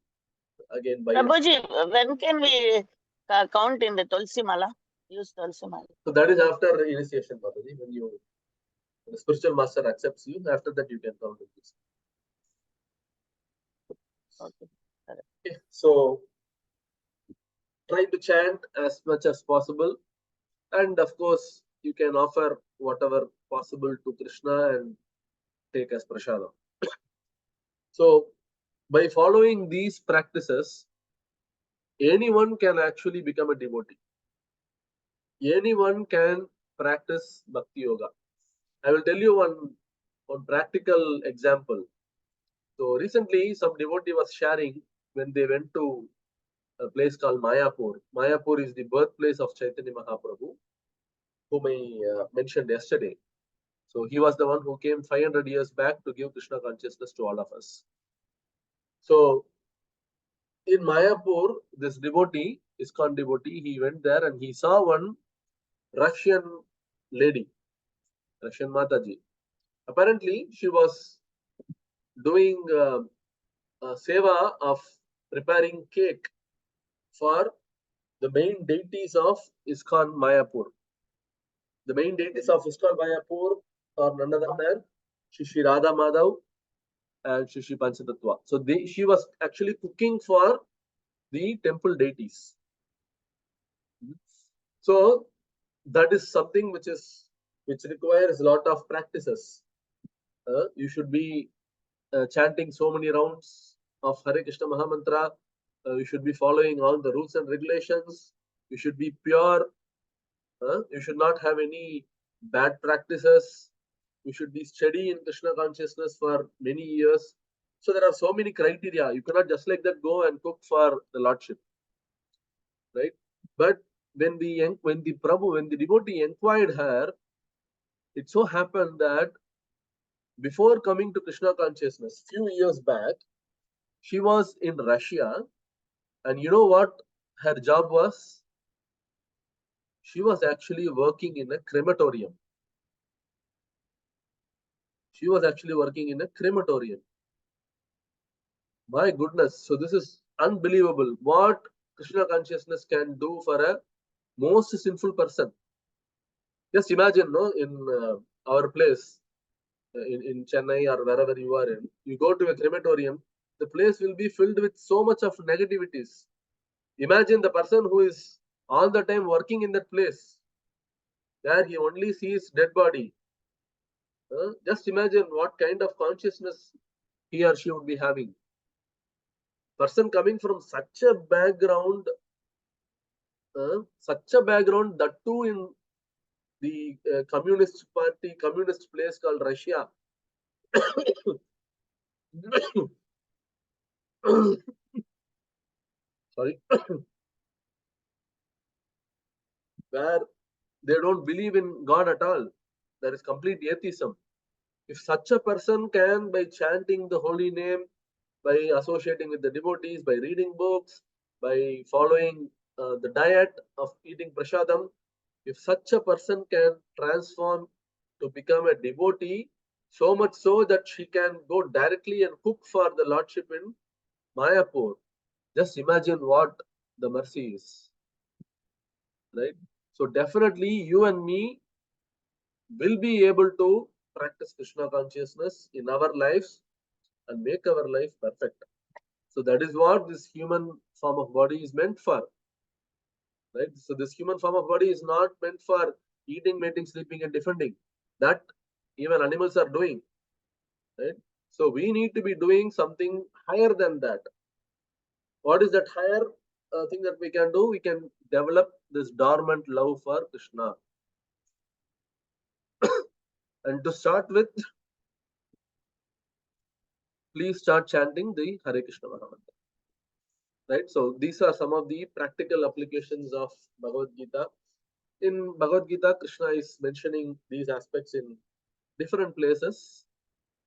again buy it. Prabhuji, when can we count in the Tulsi Mala? Use Tulsi Mala. So that is after initiation, Babaji. When the spiritual master accepts you, after that you can count with this. Okay. Okay. So try to chant as much as possible, and of course you can offer whatever possible to Krishna and take as prasadam. So by following these practices, anyone can actually become a devotee. Anyone can practice bhakti yoga. I will tell you one practical example. So recently some devotee was sharing when they went to a place called Mayapur. Mayapur is the birthplace of Chaitanya Mahaprabhu, whom I mentioned yesterday. So he was the one who came 500 years back to give Krishna consciousness to all of us. So in Mayapur, this devotee, ISKCON devotee, he went there and he saw one Russian lady, Russian Mataji. Apparently, she was doing a seva of preparing cake for the main deities of ISKCON Mayapur. The main deities of ISKCON Mayapur are none other than Shri Radha Madhav and Shri Panchatattva. So she was actually cooking for the temple deities. So that is something which requires a lot of practices. You should be chanting so many rounds of Hare Krishna Mahamantra. You should be following all the rules and regulations. You should be pure. You should not have any bad practices. You should be steady in Krishna consciousness for many years. So there are so many criteria. You cannot just like that go and cook for the Lordship, right? But when the devotee inquired her, it so happened that before coming to Krishna consciousness, few years back, she was in Russia, and you know what her job was? She was actually working in a crematorium. She was actually working in a crematorium. My goodness. So this is unbelievable. What Krishna consciousness can do for a most sinful person. Just imagine, no, in our place, in Chennai or wherever you are in, you go to a crematorium, the place will be filled with so much of negativities. Imagine the person who is all the time working in that place, where he only sees dead body. Just imagine what kind of consciousness he or she would be having. Person coming from such a background, that too in the communist party, communist place called Russia. Sorry. Where they don't believe in God at all. There is complete atheism. If such a person can, by chanting the holy name, by associating with the devotees, by reading books, by following the diet of eating prasadam, if such a person can transform to become a devotee, so much so that she can go directly and cook for the Lordship in Mayapur, just imagine what the mercy is. Right? So definitely you and me will be able to practice Krishna consciousness in our lives and make our life perfect. So that is what this human form of body is meant for. Right? So this human form of body is not meant for eating, mating, sleeping, and defending. That even animals are doing. Right? So we need to be doing something higher than that. What is that higher thing that we can do? We can develop this dormant love for Krishna. And to start with, please start chanting the Hare Krishna Mahamantra. Right? So these are some of the practical applications of Bhagavad Gita. In Bhagavad Gita, Krishna is mentioning these aspects in different places.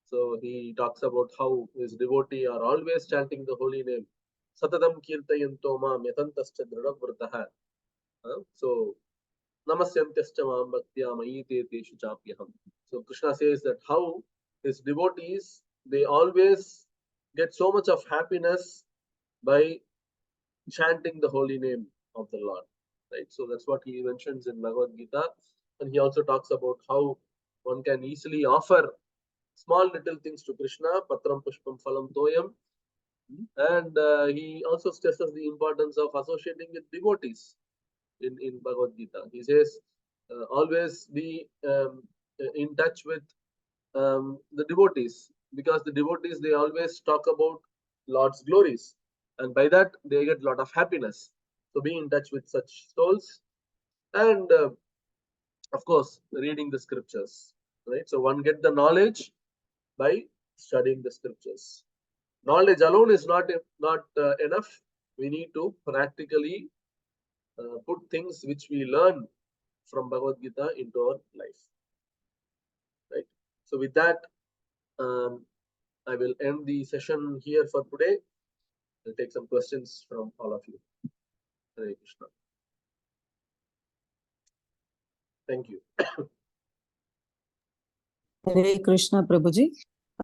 So he talks about how his devotee are always chanting the holy name. Satadam kirtayanto mam yatantascha dridavvrataha So, Namasyamtyascha mam bhaktya mayi te teshu chapyaham. So Krishna says that how his devotees, they always get so much of happiness by chanting the holy name of the Lord. Right. So that's what he mentions in Bhagavad Gita. And he also talks about how one can easily offer small little things to Krishna, patram pushpam phalam toyam. And he also stresses the importance of associating with devotees in Bhagavad Gita. He says, always be in touch with the devotees, because the devotees, they always talk about Lord's glories, and by that they get a lot of happiness. So be in touch with such souls, and of course reading the scriptures, right? So one get the knowledge by studying the scriptures. Knowledge alone is not enough. We need to practically put things which we learn from Bhagavad Gita into our life, right? So with that, I will end the session here for today. I'll take some questions from all of you. Hare Krishna. Thank you. Hare Krishna, Prabhuji.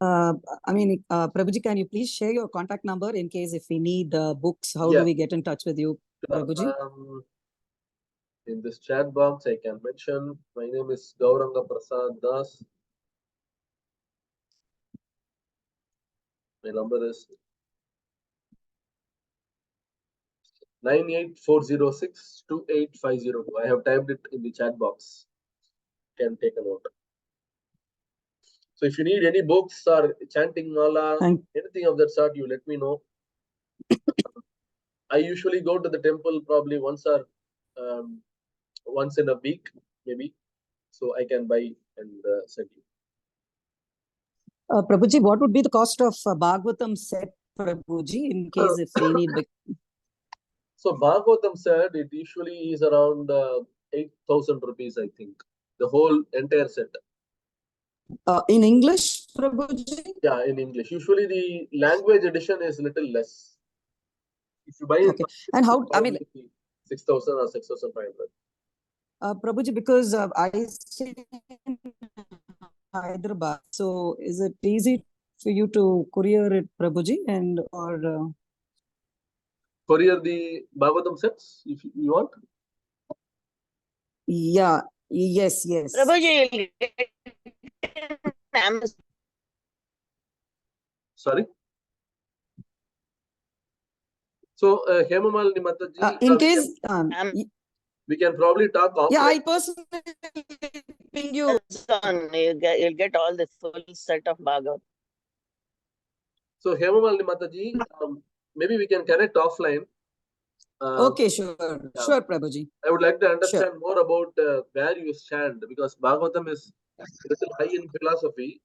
Prabhuji, can you please share your contact number in case if we need books? How Yeah. do we get in touch with you, Prabhuji? In this chat box, I can mention my name is Gauranga Prasad Das. My number is 98406-28502. I have typed it in the chat box. You can take a note. So if you need any books or chanting mala, anything of that sort, you let me know. I usually go to the temple probably once in a week, maybe. So I can buy and send you. Prabhuji, what would be the cost of Bhagavatam set, Prabhuji, in case if we need? So Bhagavatam set, it usually is around 8,000 rupees, I think. The whole entire set. In English, Prabhuji? Yeah, in English. Usually the language edition is little less. If you buy Okay. And how, 6,000 or 6,500. Prabhuji, because I stay in Hyderabad, so is it easy for you to courier it, Prabhuji, and or courier the Bhagavatam sets if you want? Yeah. Yes. Prabhuji, you'll get Amazon. Sorry. So Hemamalini Mataji, in case we can probably talk offline. Yeah, I personally ping you. You'll get all the full set of Bhagavad. So Hemamalini Mataji, maybe we can connect offline. Okay, sure, Prabhuji. I would like to understand more about where you stand, because Bhagavatam is a little high in philosophy.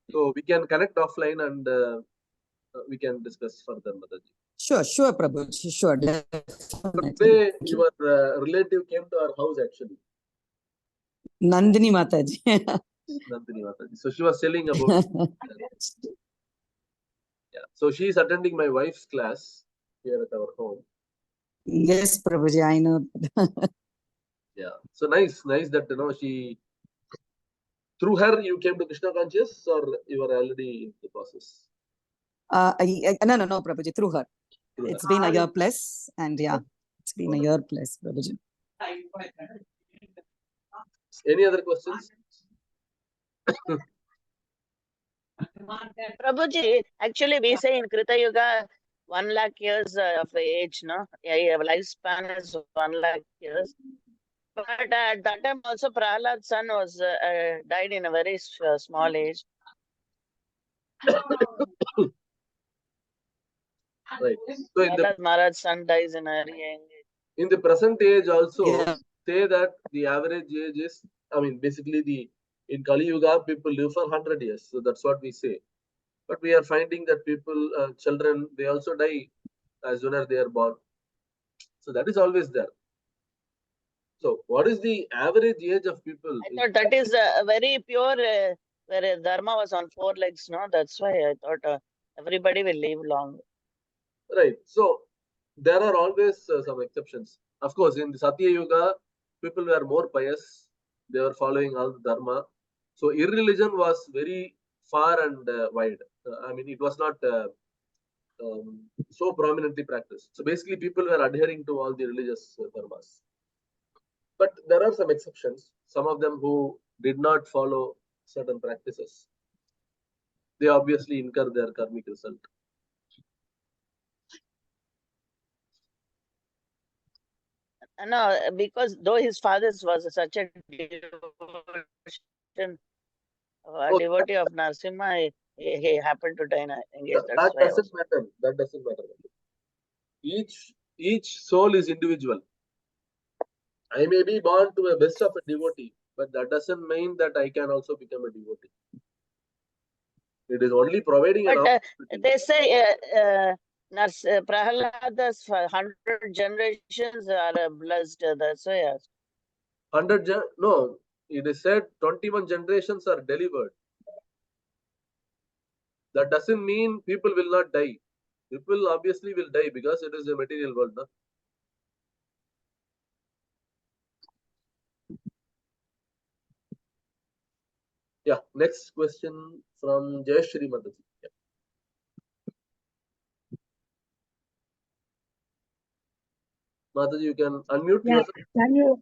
So we can connect offline and we can discuss further, Mataji. Sure, Prabhuji. Sure. Today, your relative came to our house actually. Nandini Mataji. Nandini Mataji. So she was telling about. Yeah. So she is attending my wife's class here at our home. Yes, Prabhuji, I know. Yeah. So nice that she. Through her, you came to Krishna conscious, or you were already in the process? No, Prabhuji, through her. It's been a year plus, and yeah, it's been a year plus, Prabhuji. Any other questions? Prabhuji, actually we say in Krita Yuga, 1 lakh years of age, no? Yeah, lifespan is 1 lakh years. But at that time also Prahlad's son was died in a very small age. Right. So in the Maharaj's son dies in a very young age. In the present age also, say that the average age is, basically in Kali Yuga, people live for 100 years. So that's what we say. But we are finding that people, children, they also die as soon as they are born. So that is always there. So what is the average age of people? I thought that is a very pure, where Dharma was on 4 legs, no? That's why I thought everybody will live long. Right. So there are always some exceptions. Of course, in the Satya Yuga, people were more pious. They were following all the dharma. So irreligion was very far and wide. I mean, it was not so prominently practiced. So basically, people were adhering to all the religious dharmas. But there are some exceptions. Some of them who did not follow certain practices, they obviously incur their karmic result. No, because though his father was such a devotee of Narasimha, he happened to die in engaged. That's That why I doesn't was. matter. That doesn't matter. Each soul is individual. I may be born to a best of a devotee, but that doesn't mean that I can also become a devotee. It is only providing an But opportunity. they say Prahalada's 100 generations are blessed. That's why I asked. 100 no, it is said 21 generations are delivered. That doesn't mean people will not die. People obviously will die because it is a material world. No? Yeah, next question from Jayashri Mataji. Yeah. Mataji, you can unmute Yeah, yourself.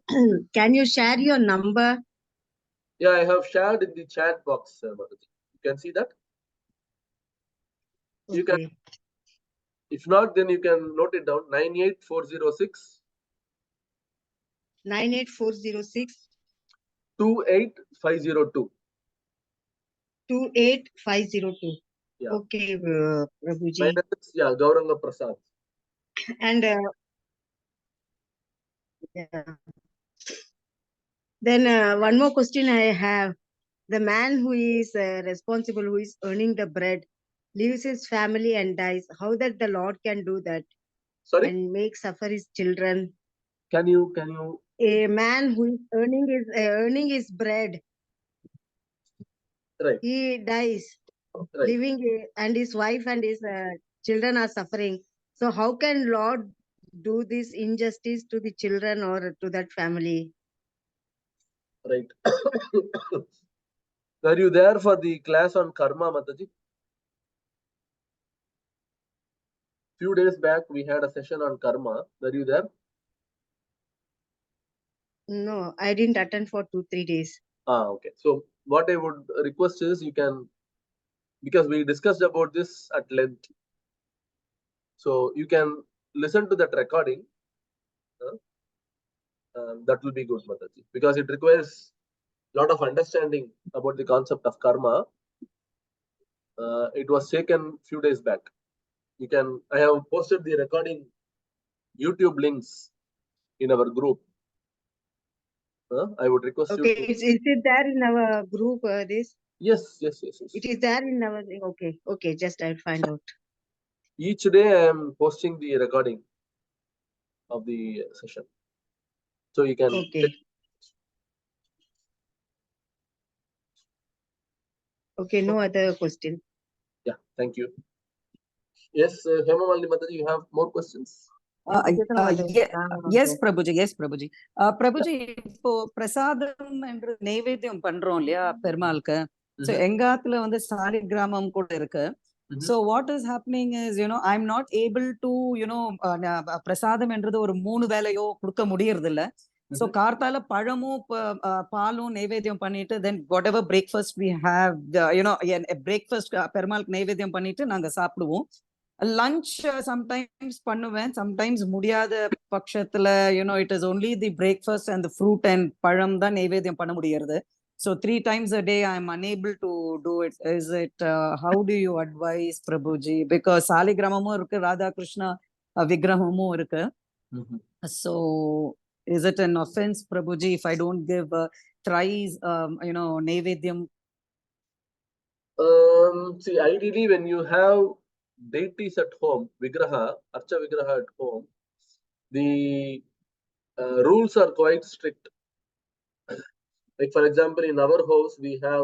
can you share your number? Yeah, I have shared in the chat box, Mataji. You can see that? You can, Okay. if not, then you can note it down. 98406 98406 28502. 28502. Yeah. Okay, Prabhuji. My name is, yeah, Gauranga Prasad. And yeah. Then one more question I have. The man who is responsible, who is earning the bread, leaves his family and dies. How that the Lord can do that Sorry, and make suffer his children? can you A man who is earning his bread, right, he dies, right. living, and his wife and his children are suffering. So how can Lord do this injustice to the children or to that family? Right. Were you there for the class on karma, Mataji? Few days back, we had a session on karma. Were you there? No, I didn't attend for 2-3 days. Okay. So what I would request is you can, because we discussed about this at length. So you can listen to that recording. That will be good, Mataji, because it requires a lot of understanding about the concept of karma. It was taken few days back. You can, I have posted the recording YouTube links in our group. I would request Okay, you to. is it there in our group? This Yes. it is there in our. Okay. Just I'll find out. Each day I am posting the recording of the session. So you can. Okay. Okay, no other question. Yeah, thank you. Yes, Hema Malini Mataji, you have more questions? Yes, Prabhuji. Yes, Prabhuji. Prabhuji, இப்போ பிரசாதம் என்று நைவேத்தியம் பண்றோம் இல்லையா பெருமாளுக்கு. So எங்காத்துல வந்து சாலி கிராமம் கூட இருக்கு. So what is happening is, I'm not able to, பிரசாதம் என்றது ஒரு 3 வேளையோ கொடுக்க முடியறது இல்ல. So கார்த்தால பழமும் பாலும் நைவேத்தியம் பண்ணிட்டு then whatever breakfast we have, breakfast பெருமாளுக்கு நைவேத்தியம் பண்ணிட்டு நாங்க சாப்பிடுவோம். Lunch sometimes பண்ணுவேன், sometimes முடியாத பட்சத்துல, it is only the breakfast and the fruit and பழம் தான் நைவேத்தியம் பண்ண முடியறது. So 3 times a day I am unable to do it. Is it, how do you advise, Prabhuji? Because சாலிகிராமமும் இருக்கு, ராதா கிருஷ்ணா விக்கிரகமும் இருக்கு. So is it an offense, Prabhuji, if I don't give thrice, naivedyam? See, ideally when you have deities at home, vigraha, archa vigraha at home, the rules are quite strict. Like for example, in our house we have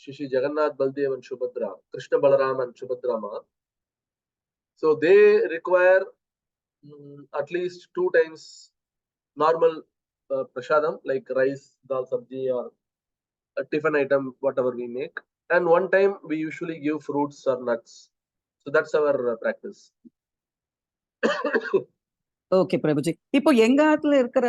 Shri Jagannath, Baldev and Subhadra, Krishna, Balaram and Subhadrama. So they require at least 2 times normal prasadam like rice, dal sabji, or a tiffin item, whatever we make. And one time we usually give fruits or nuts. So that's our practice. Okay, Prabhuji. இப்போ எங்க ஆத்துல இருக்கிற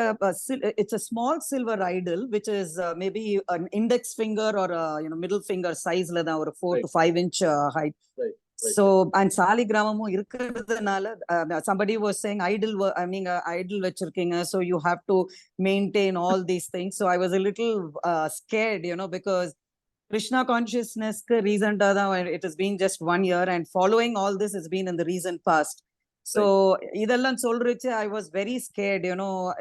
it's a small silver idol which is maybe an index finger or a middle finger sizeல தான் ஒரு 4 to 5 inch height. Right. So and சாலிகிராமமும் இருக்கிறதுனால somebody was saying idol idol வச்சிருக்கீங்க, so you have to maintain all these things. So I was a little scared, because Krishna consciousness recent it has been just 1 year, and following all this has been in the recent past. So இதெல்லாம் சொல்றச்சு I was very scared,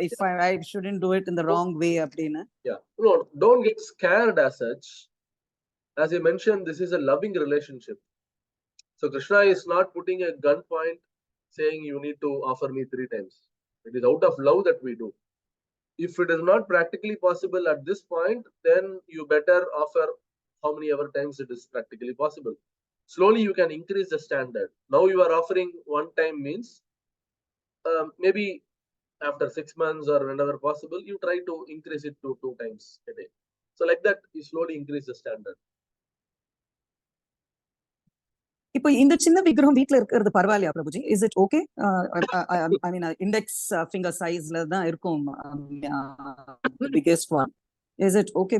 if I shouldn't do it in the wrong way அப்படினு. Yeah, no, don't get scared as such. As I mentioned, this is a loving relationship. So Krishna is not putting a gun point saying you need to offer me 3 times. It is out of love that we do. If it is not practically possible at this point, then you better offer how many ever times it is practically possible. Slowly you can increase the standard. Now you are offering 1 time means maybe after 6 months or whenever possible, you try to increase it to 2 times a day. So like that, you slowly increase the standard. இப்போ இந்த சின்ன விக்கிரகம் வீட்ல இருக்கிறது பரவாயில்லையா Prabhuji? Is it okay? I mean index finger சைஸ்ல தான் இருக்கும், biggest one. Is it okay?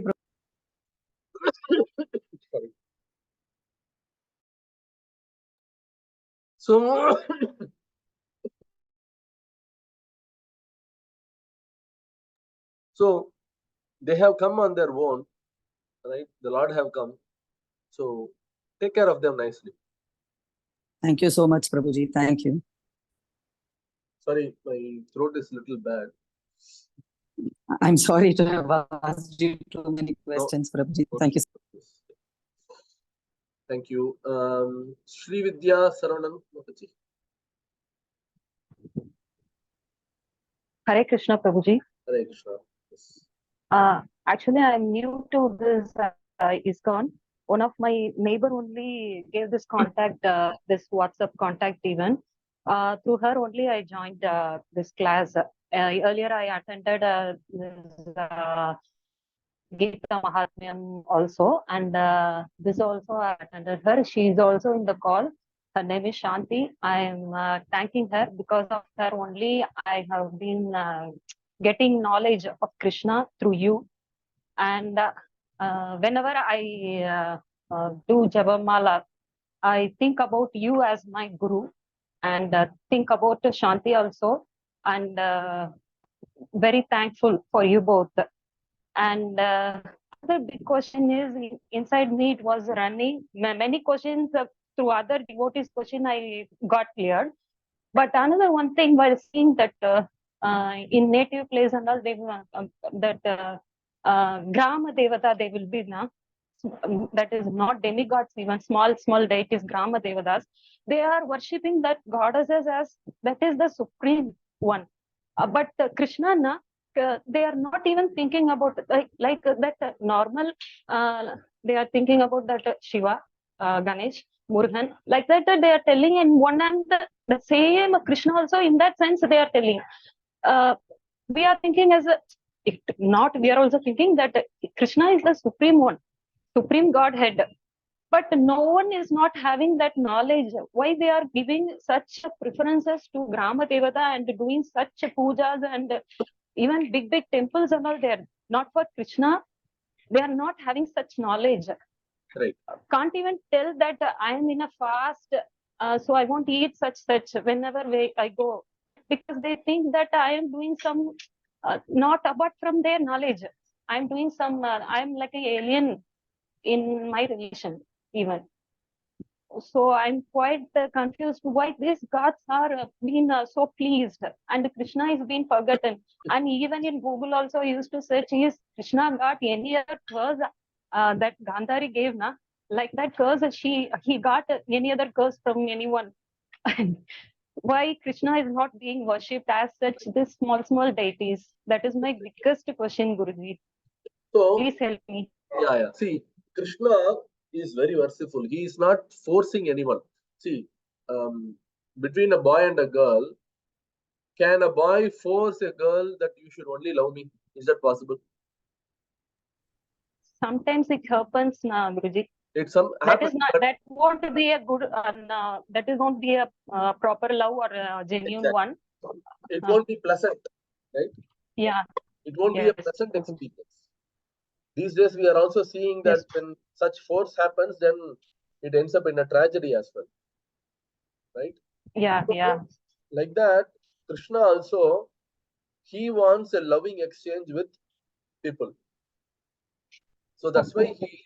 So they have come on their own, right? The Lord have come. So take care of them nicely. Thank you so much, Prabhuji. Thank you. Sorry, my throat is a little bad. I'm sorry to have asked you too many questions, Prabhuji. Thank you. Thank you. Sri Vidya Saravanan Mataji. Hare Krishna, Prabhuji. Hare Krishna. Yes. Actually, I'm new to this ISKCON. One of my neighbor only gave this contact, this WhatsApp contact even. Through her only I joined this class. Earlier I attended Gita Mahatmyam also, and this also I attended her. She is also in the call. Her name is Shanti. I am thanking her. Because of her only I have been getting knowledge of Krishna through you. And whenever I do Jabamala, I think about you as my guru, and think about Shanti also, and very thankful for you both. And the big question is, inside me it was running. Many questions through other devotees' question I got cleared. But another one thing, while seeing that in native place and all, they that Grama Devata, they will be now. That is not demigods, even small deities, Grama Devatas. They are worshipping that goddesses as that is the supreme one. But Krishna, they are not even thinking about like that normal. They are thinking about that Shiva, Ganesh, Murugan, like that. They are telling in one, and the same Krishna also in that sense they are telling. We are thinking as we are also thinking that Krishna is the supreme one, supreme Godhead. But no one is not having that knowledge. Why they are giving such preferences to Grama Devata and doing such pujas and even big temples and all there? Not for Krishna. They are not having such knowledge. Right. Can't even tell that I am in a fast, so I won't eat such whenever I go. Because they think that I am doing some, not apart from their knowledge. I am doing some, I am like an alien in my relation even. So I'm quite confused why these gods are being so pleased and Krishna is being forgotten. And even in Google also I used to search, is Krishna got any other curse that Gandhari gave, na? Like that curse he got any other curse from anyone? Why Krishna is not being worshipped as such this small deities? That is my biggest question, Guruji. So Please help me. Yeah. See, Krishna is very merciful. He is not forcing anyone. See, between a boy and a girl, can a boy force a girl that you should only love me? Is that possible? Sometimes it happens, Guruji. It's some That is happens, not, but that won't be a good, that is won't be a proper love or a genuine Exactly. one. it won't be pleasant, right? Yeah, It won't be a yes. pleasant experience. These days, we are also seeing that Yes. when such force happens, then it ends up in a tragedy as well, right? Yeah, yeah. Like that, Krishna also, he wants a loving exchange with people. So that's why he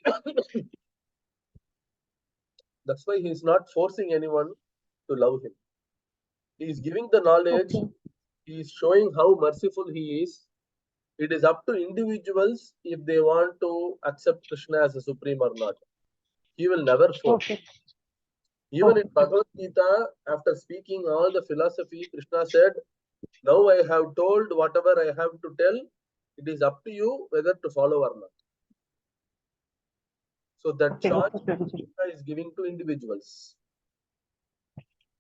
that's why he's not forcing anyone to love him. He is giving the knowledge, Okay. he is showing how merciful he is. It is up to individuals if they want to accept Krishna as a supreme or not. He will never force. Okay. Even in Bhagavad Gita, after speaking all the philosophy, Krishna said, now I have told whatever I have to tell. It is up to you whether to follow or not. So that Okay. choice Okay, Guruji. Krishna is giving to individuals.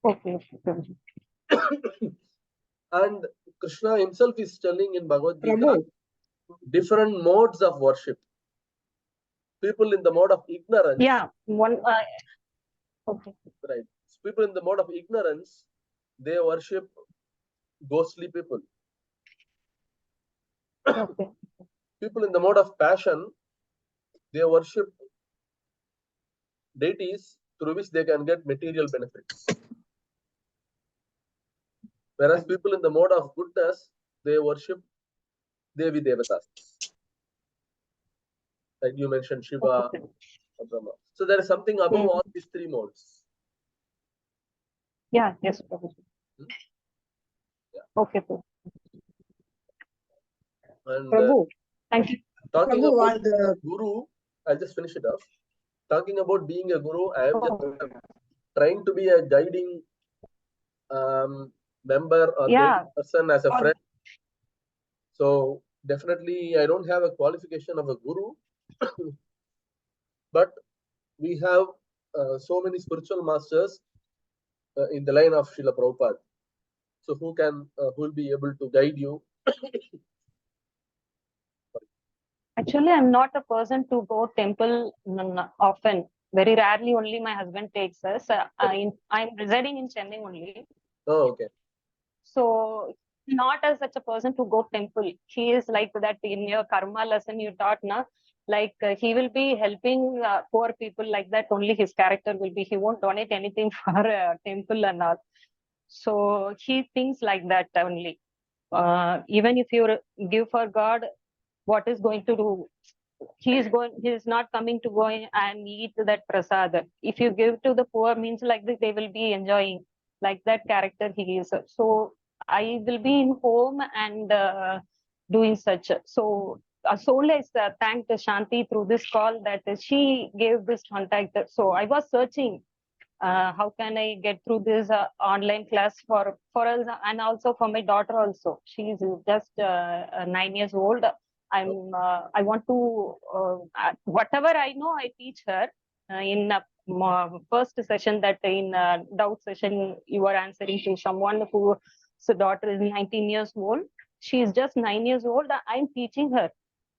Okay. Okay, Guruji. And Krishna himself is telling in Bhagavad Gita Prabhu, different modes of worship. People in the mode of ignorance, Yeah, one. Okay. right? People in the mode of ignorance, they worship ghostly people. Okay. People in the mode of passion, they worship deities through which they can get material benefits. Whereas people in the mode of goodness, they worship Devi Devatas. Like you mentioned Shiva, Okay. Brahma. So there is something above Mhm. all these three modes. Yeah, yes, Prabhuji. Yeah. Okay, Prabhu. And Prabhu, Thank you. talking Prabhu, about on the Guru, I'll just finish it off. Talking about being a Guru, I am just Oh, trying to be a guiding member or yeah. guiding person as a For- friend. So definitely, I don't have a qualification of a Guru, but we have so many spiritual masters in the line of Srila Prabhupada. So who will be able to guide you? Actually, I'm not a person to go temple often. Very rarely, only my husband takes us. I'm residing in Chennai only. Oh, okay. So not as such a person to go temple. He is like that in your karma lesson you taught, na? Like he will be helping poor people like that. Only his character will be. He won't donate anything for temple and all. So he thinks like that only. Even if you give for God, what is going to do? He is not coming to go and eat that prasad. If you give to the poor, means like this, they will be enjoying. Like that character he is. So I will be in home and doing such. So solely I thanked Shanti through this call that she gave this contact. So I was searching how can I get through this online class for us and also for my daughter also. She is just 9 years old. I want to whatever I know I teach her in first session, that in doubt session you are answering to someone whose daughter is 19 years old. She is just 9 years old. I'm teaching her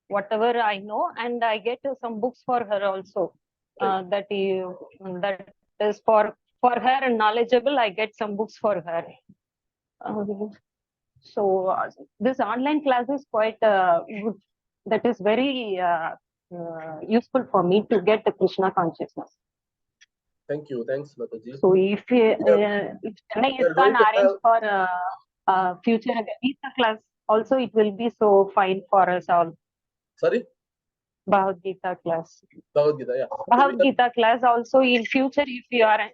whatever I know, and I get some books for her also. That is for her and knowledgeable. I get some books for her. So this online class is quite good. That is very useful for me to get the Krishna consciousness. Thank you. Thanks, Mataji. So if Chennai we are ISKCON going to arrange for future Gita class, also it will be so fine for us all. Sorry? Bhagavad Gita class. Bhagavad Gita, yeah. So Bhagavad Gita class also in future, if you are,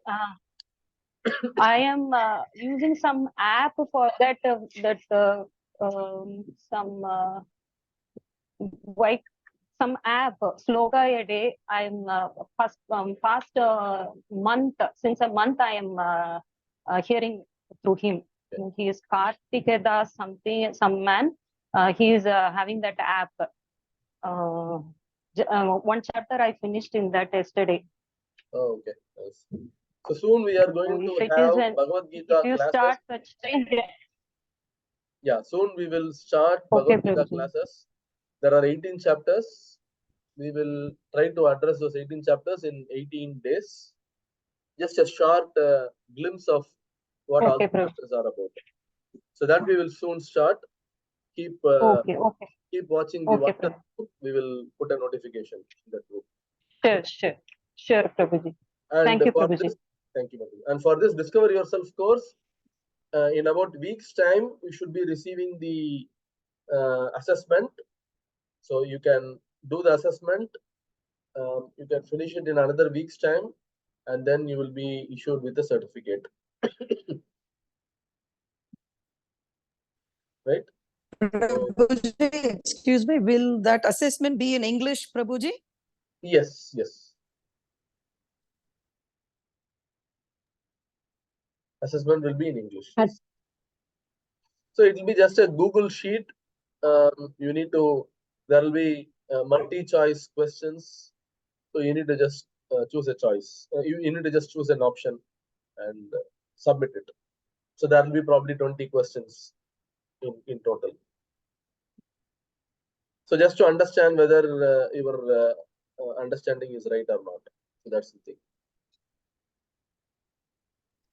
I am using some app for that. Some like some app sloka a day. I'm past month, since a month I am hearing through him. He is Karthikeya Das, some man. He is having that app. One chapter I finished in that yesterday. Oh, okay. Nice. So soon we are going If to it have is Bhagavad Gita if you classes. start such thing, Yeah, soon we will start Okay, Bhagavad Gita Prabhuji. classes. There are 18 chapters. We will try to address those 18 chapters in 18 days. Just a short glimpse of what all Okay, the Prabhuji. chapters are about. So that we will soon start. Keep Okay, okay. keep watching the Okay, WhatsApp Prabhuji. group. We will put a notification in that group. Sure, Prabhuji. And Thank you, for Prabhuji. this, thank you, Madhu. And for this Discover Yourself course, in about week's time, we should be receiving the assessment. So you can do the assessment. You can finish it in another week's time, and then you will be issued with a certificate. Right? Prabhuji, excuse me, will that assessment be in English, Prabhuji? Yes, yes. Assessment will be in English. Yes. So it will be just a Google sheet. You need to, there will be multi-choice questions. So you need to just choose a choice. You need to just choose an option and submit it. So there will be probably 20 questions in total. So just to understand whether your understanding is right or not. So that's the thing.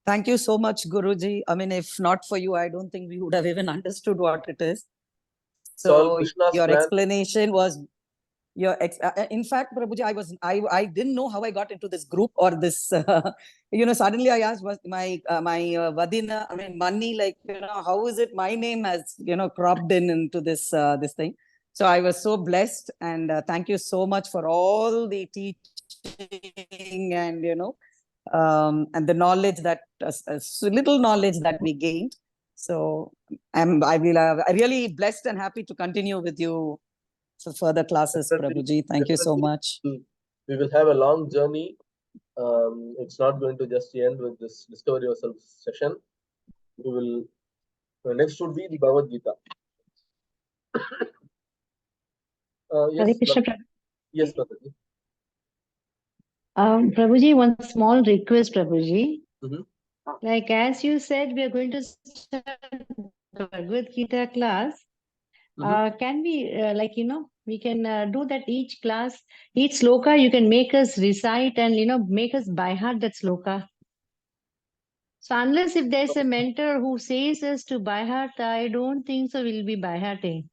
Thank you so much, Guruji. I mean, if not for you, I don't think we would have even understood what it is. So So Krishna's your plan. explanation was in fact, Prabhuji, I didn't know how I got into this group or this, suddenly I asked, was my Vadina, I mean, money, like, how is it my name has, cropped into this thing. So I was so blessed, and thank you so much for all the teaching and, and the knowledge that, little knowledge that we gained. So I really blessed and happy to continue with you for further classes, Prabhuji. Thank you so much. We will have a long journey. It's not going to just end with this Discover Yourself session. We will, next would be the Bhagavad Gita. Hare Krishna, Yes, Prabhuji. Prabhuji, one small request, Prabhuji. Mhm. Like as you said, we are going to start the Bhagavad Gita class. Can we, we can do that each class, each sloka, you can make us recite and, make us by heart that sloka. So unless if there's a mentor who says us to by heart, I don't think so we'll be by hearting.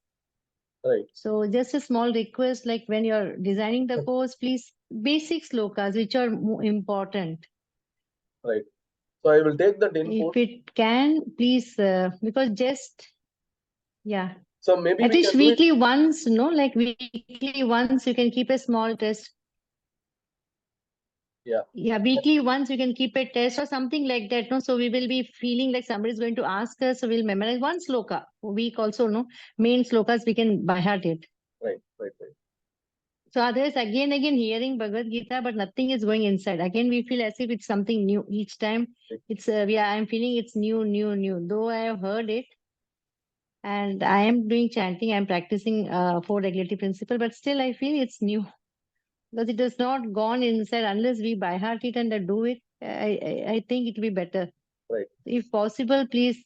Right. So just a small request, like when you're designing the course, please basic slokas, which are more important. Right. So I will take that input. If it can, please, because yeah. So maybe At we least can do it. weekly once, like weekly once you can keep a small test. Yeah. Yeah, weekly once you can keep a test or something like that. No, so we will be feeling like somebody is going to ask us, so we'll memorize one sloka a week also. No, main slokas we can by heart it. Right. So otherwise, again hearing Bhagavad Gita, but nothing is going inside. Again, we feel as if it's something new each time. It's I'm feeling it's new. Though I have heard it, and I am doing chanting, I'm practicing 4 regulatory principle, but still I feel it's new because it has not gone inside. Unless we by heart it and do it, I think it will be better. Right. If possible, please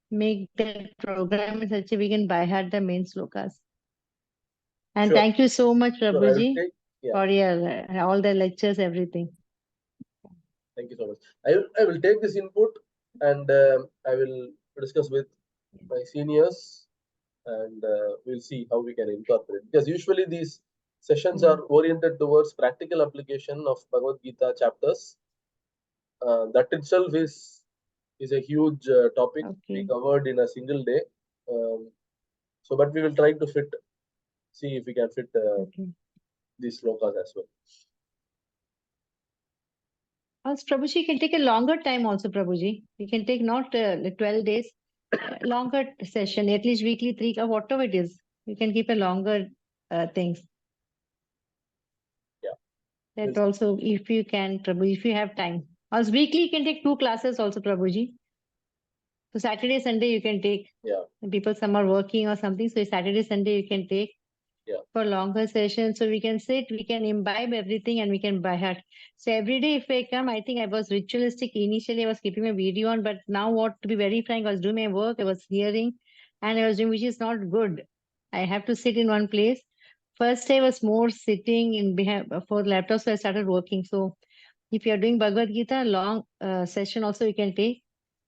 make the program in such a we can by heart the main slokas. And Sure. thank you so much, Sure, Prabhuji, yeah. for your all the lectures, everything. Thank you so much. I will take this input and I will discuss with my seniors, and we'll see how we can incorporate. Because usually these sessions are oriented towards practical application of Bhagavad Gita chapters. That itself is a huge topic to be covered in a single day. But we will try to see if we can fit these slokas as well. Also, Prabhuji can take a longer time also, Prabhuji. We can take not 12 days, longer session, at least weekly 3 or whatever it is. We can keep a longer things. Yeah. That also, if you can, Prabhuji, if you have time. Also, weekly you can take 2 classes also, Prabhuji. So Saturday, Sunday you can take. Yeah. People, some are working or something. So Saturday, Sunday you can take. Yeah. For longer sessions. So we can sit, we can imbibe everything and we can by heart. So every day if I come, I think I was ritualistic. Initially, I was keeping my video on, but now what, to be very frank, I was doing my work, I was hearing. and I was doing, which is not good. I have to sit in one place. First, I was more sitting in behind for laptops, so I started working. So if you are doing Bhagavad Gita, long session also you can take,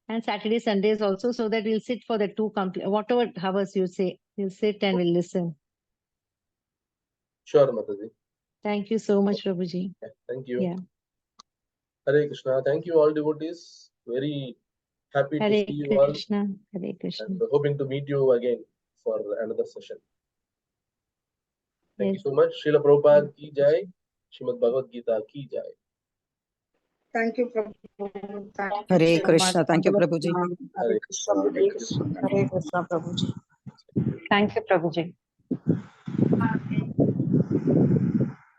and Saturday, Sundays also, so that we'll sit for the 2 complete, whatever hours you say, we'll sit and we'll listen. Sure, Mataji. Thank you so much, Prabhuji. Yeah, thank you. Yeah. Hare Krishna. Thank you all devotees. Very happy to Hare see you all Krishna, Hare Krishna. and hoping to meet you again for another session. Thank you Yes. so much. Srila Prabhupada ki jai. Srimad Bhagavad Gita ki jai. Thank you, Prabhu. Thank you Hare so Krishna. much. Thank you, Prabhuji. Hare Krishna. Hare Krishna. Hare Krishna, Prabhuji. Thank you, Prabhuji.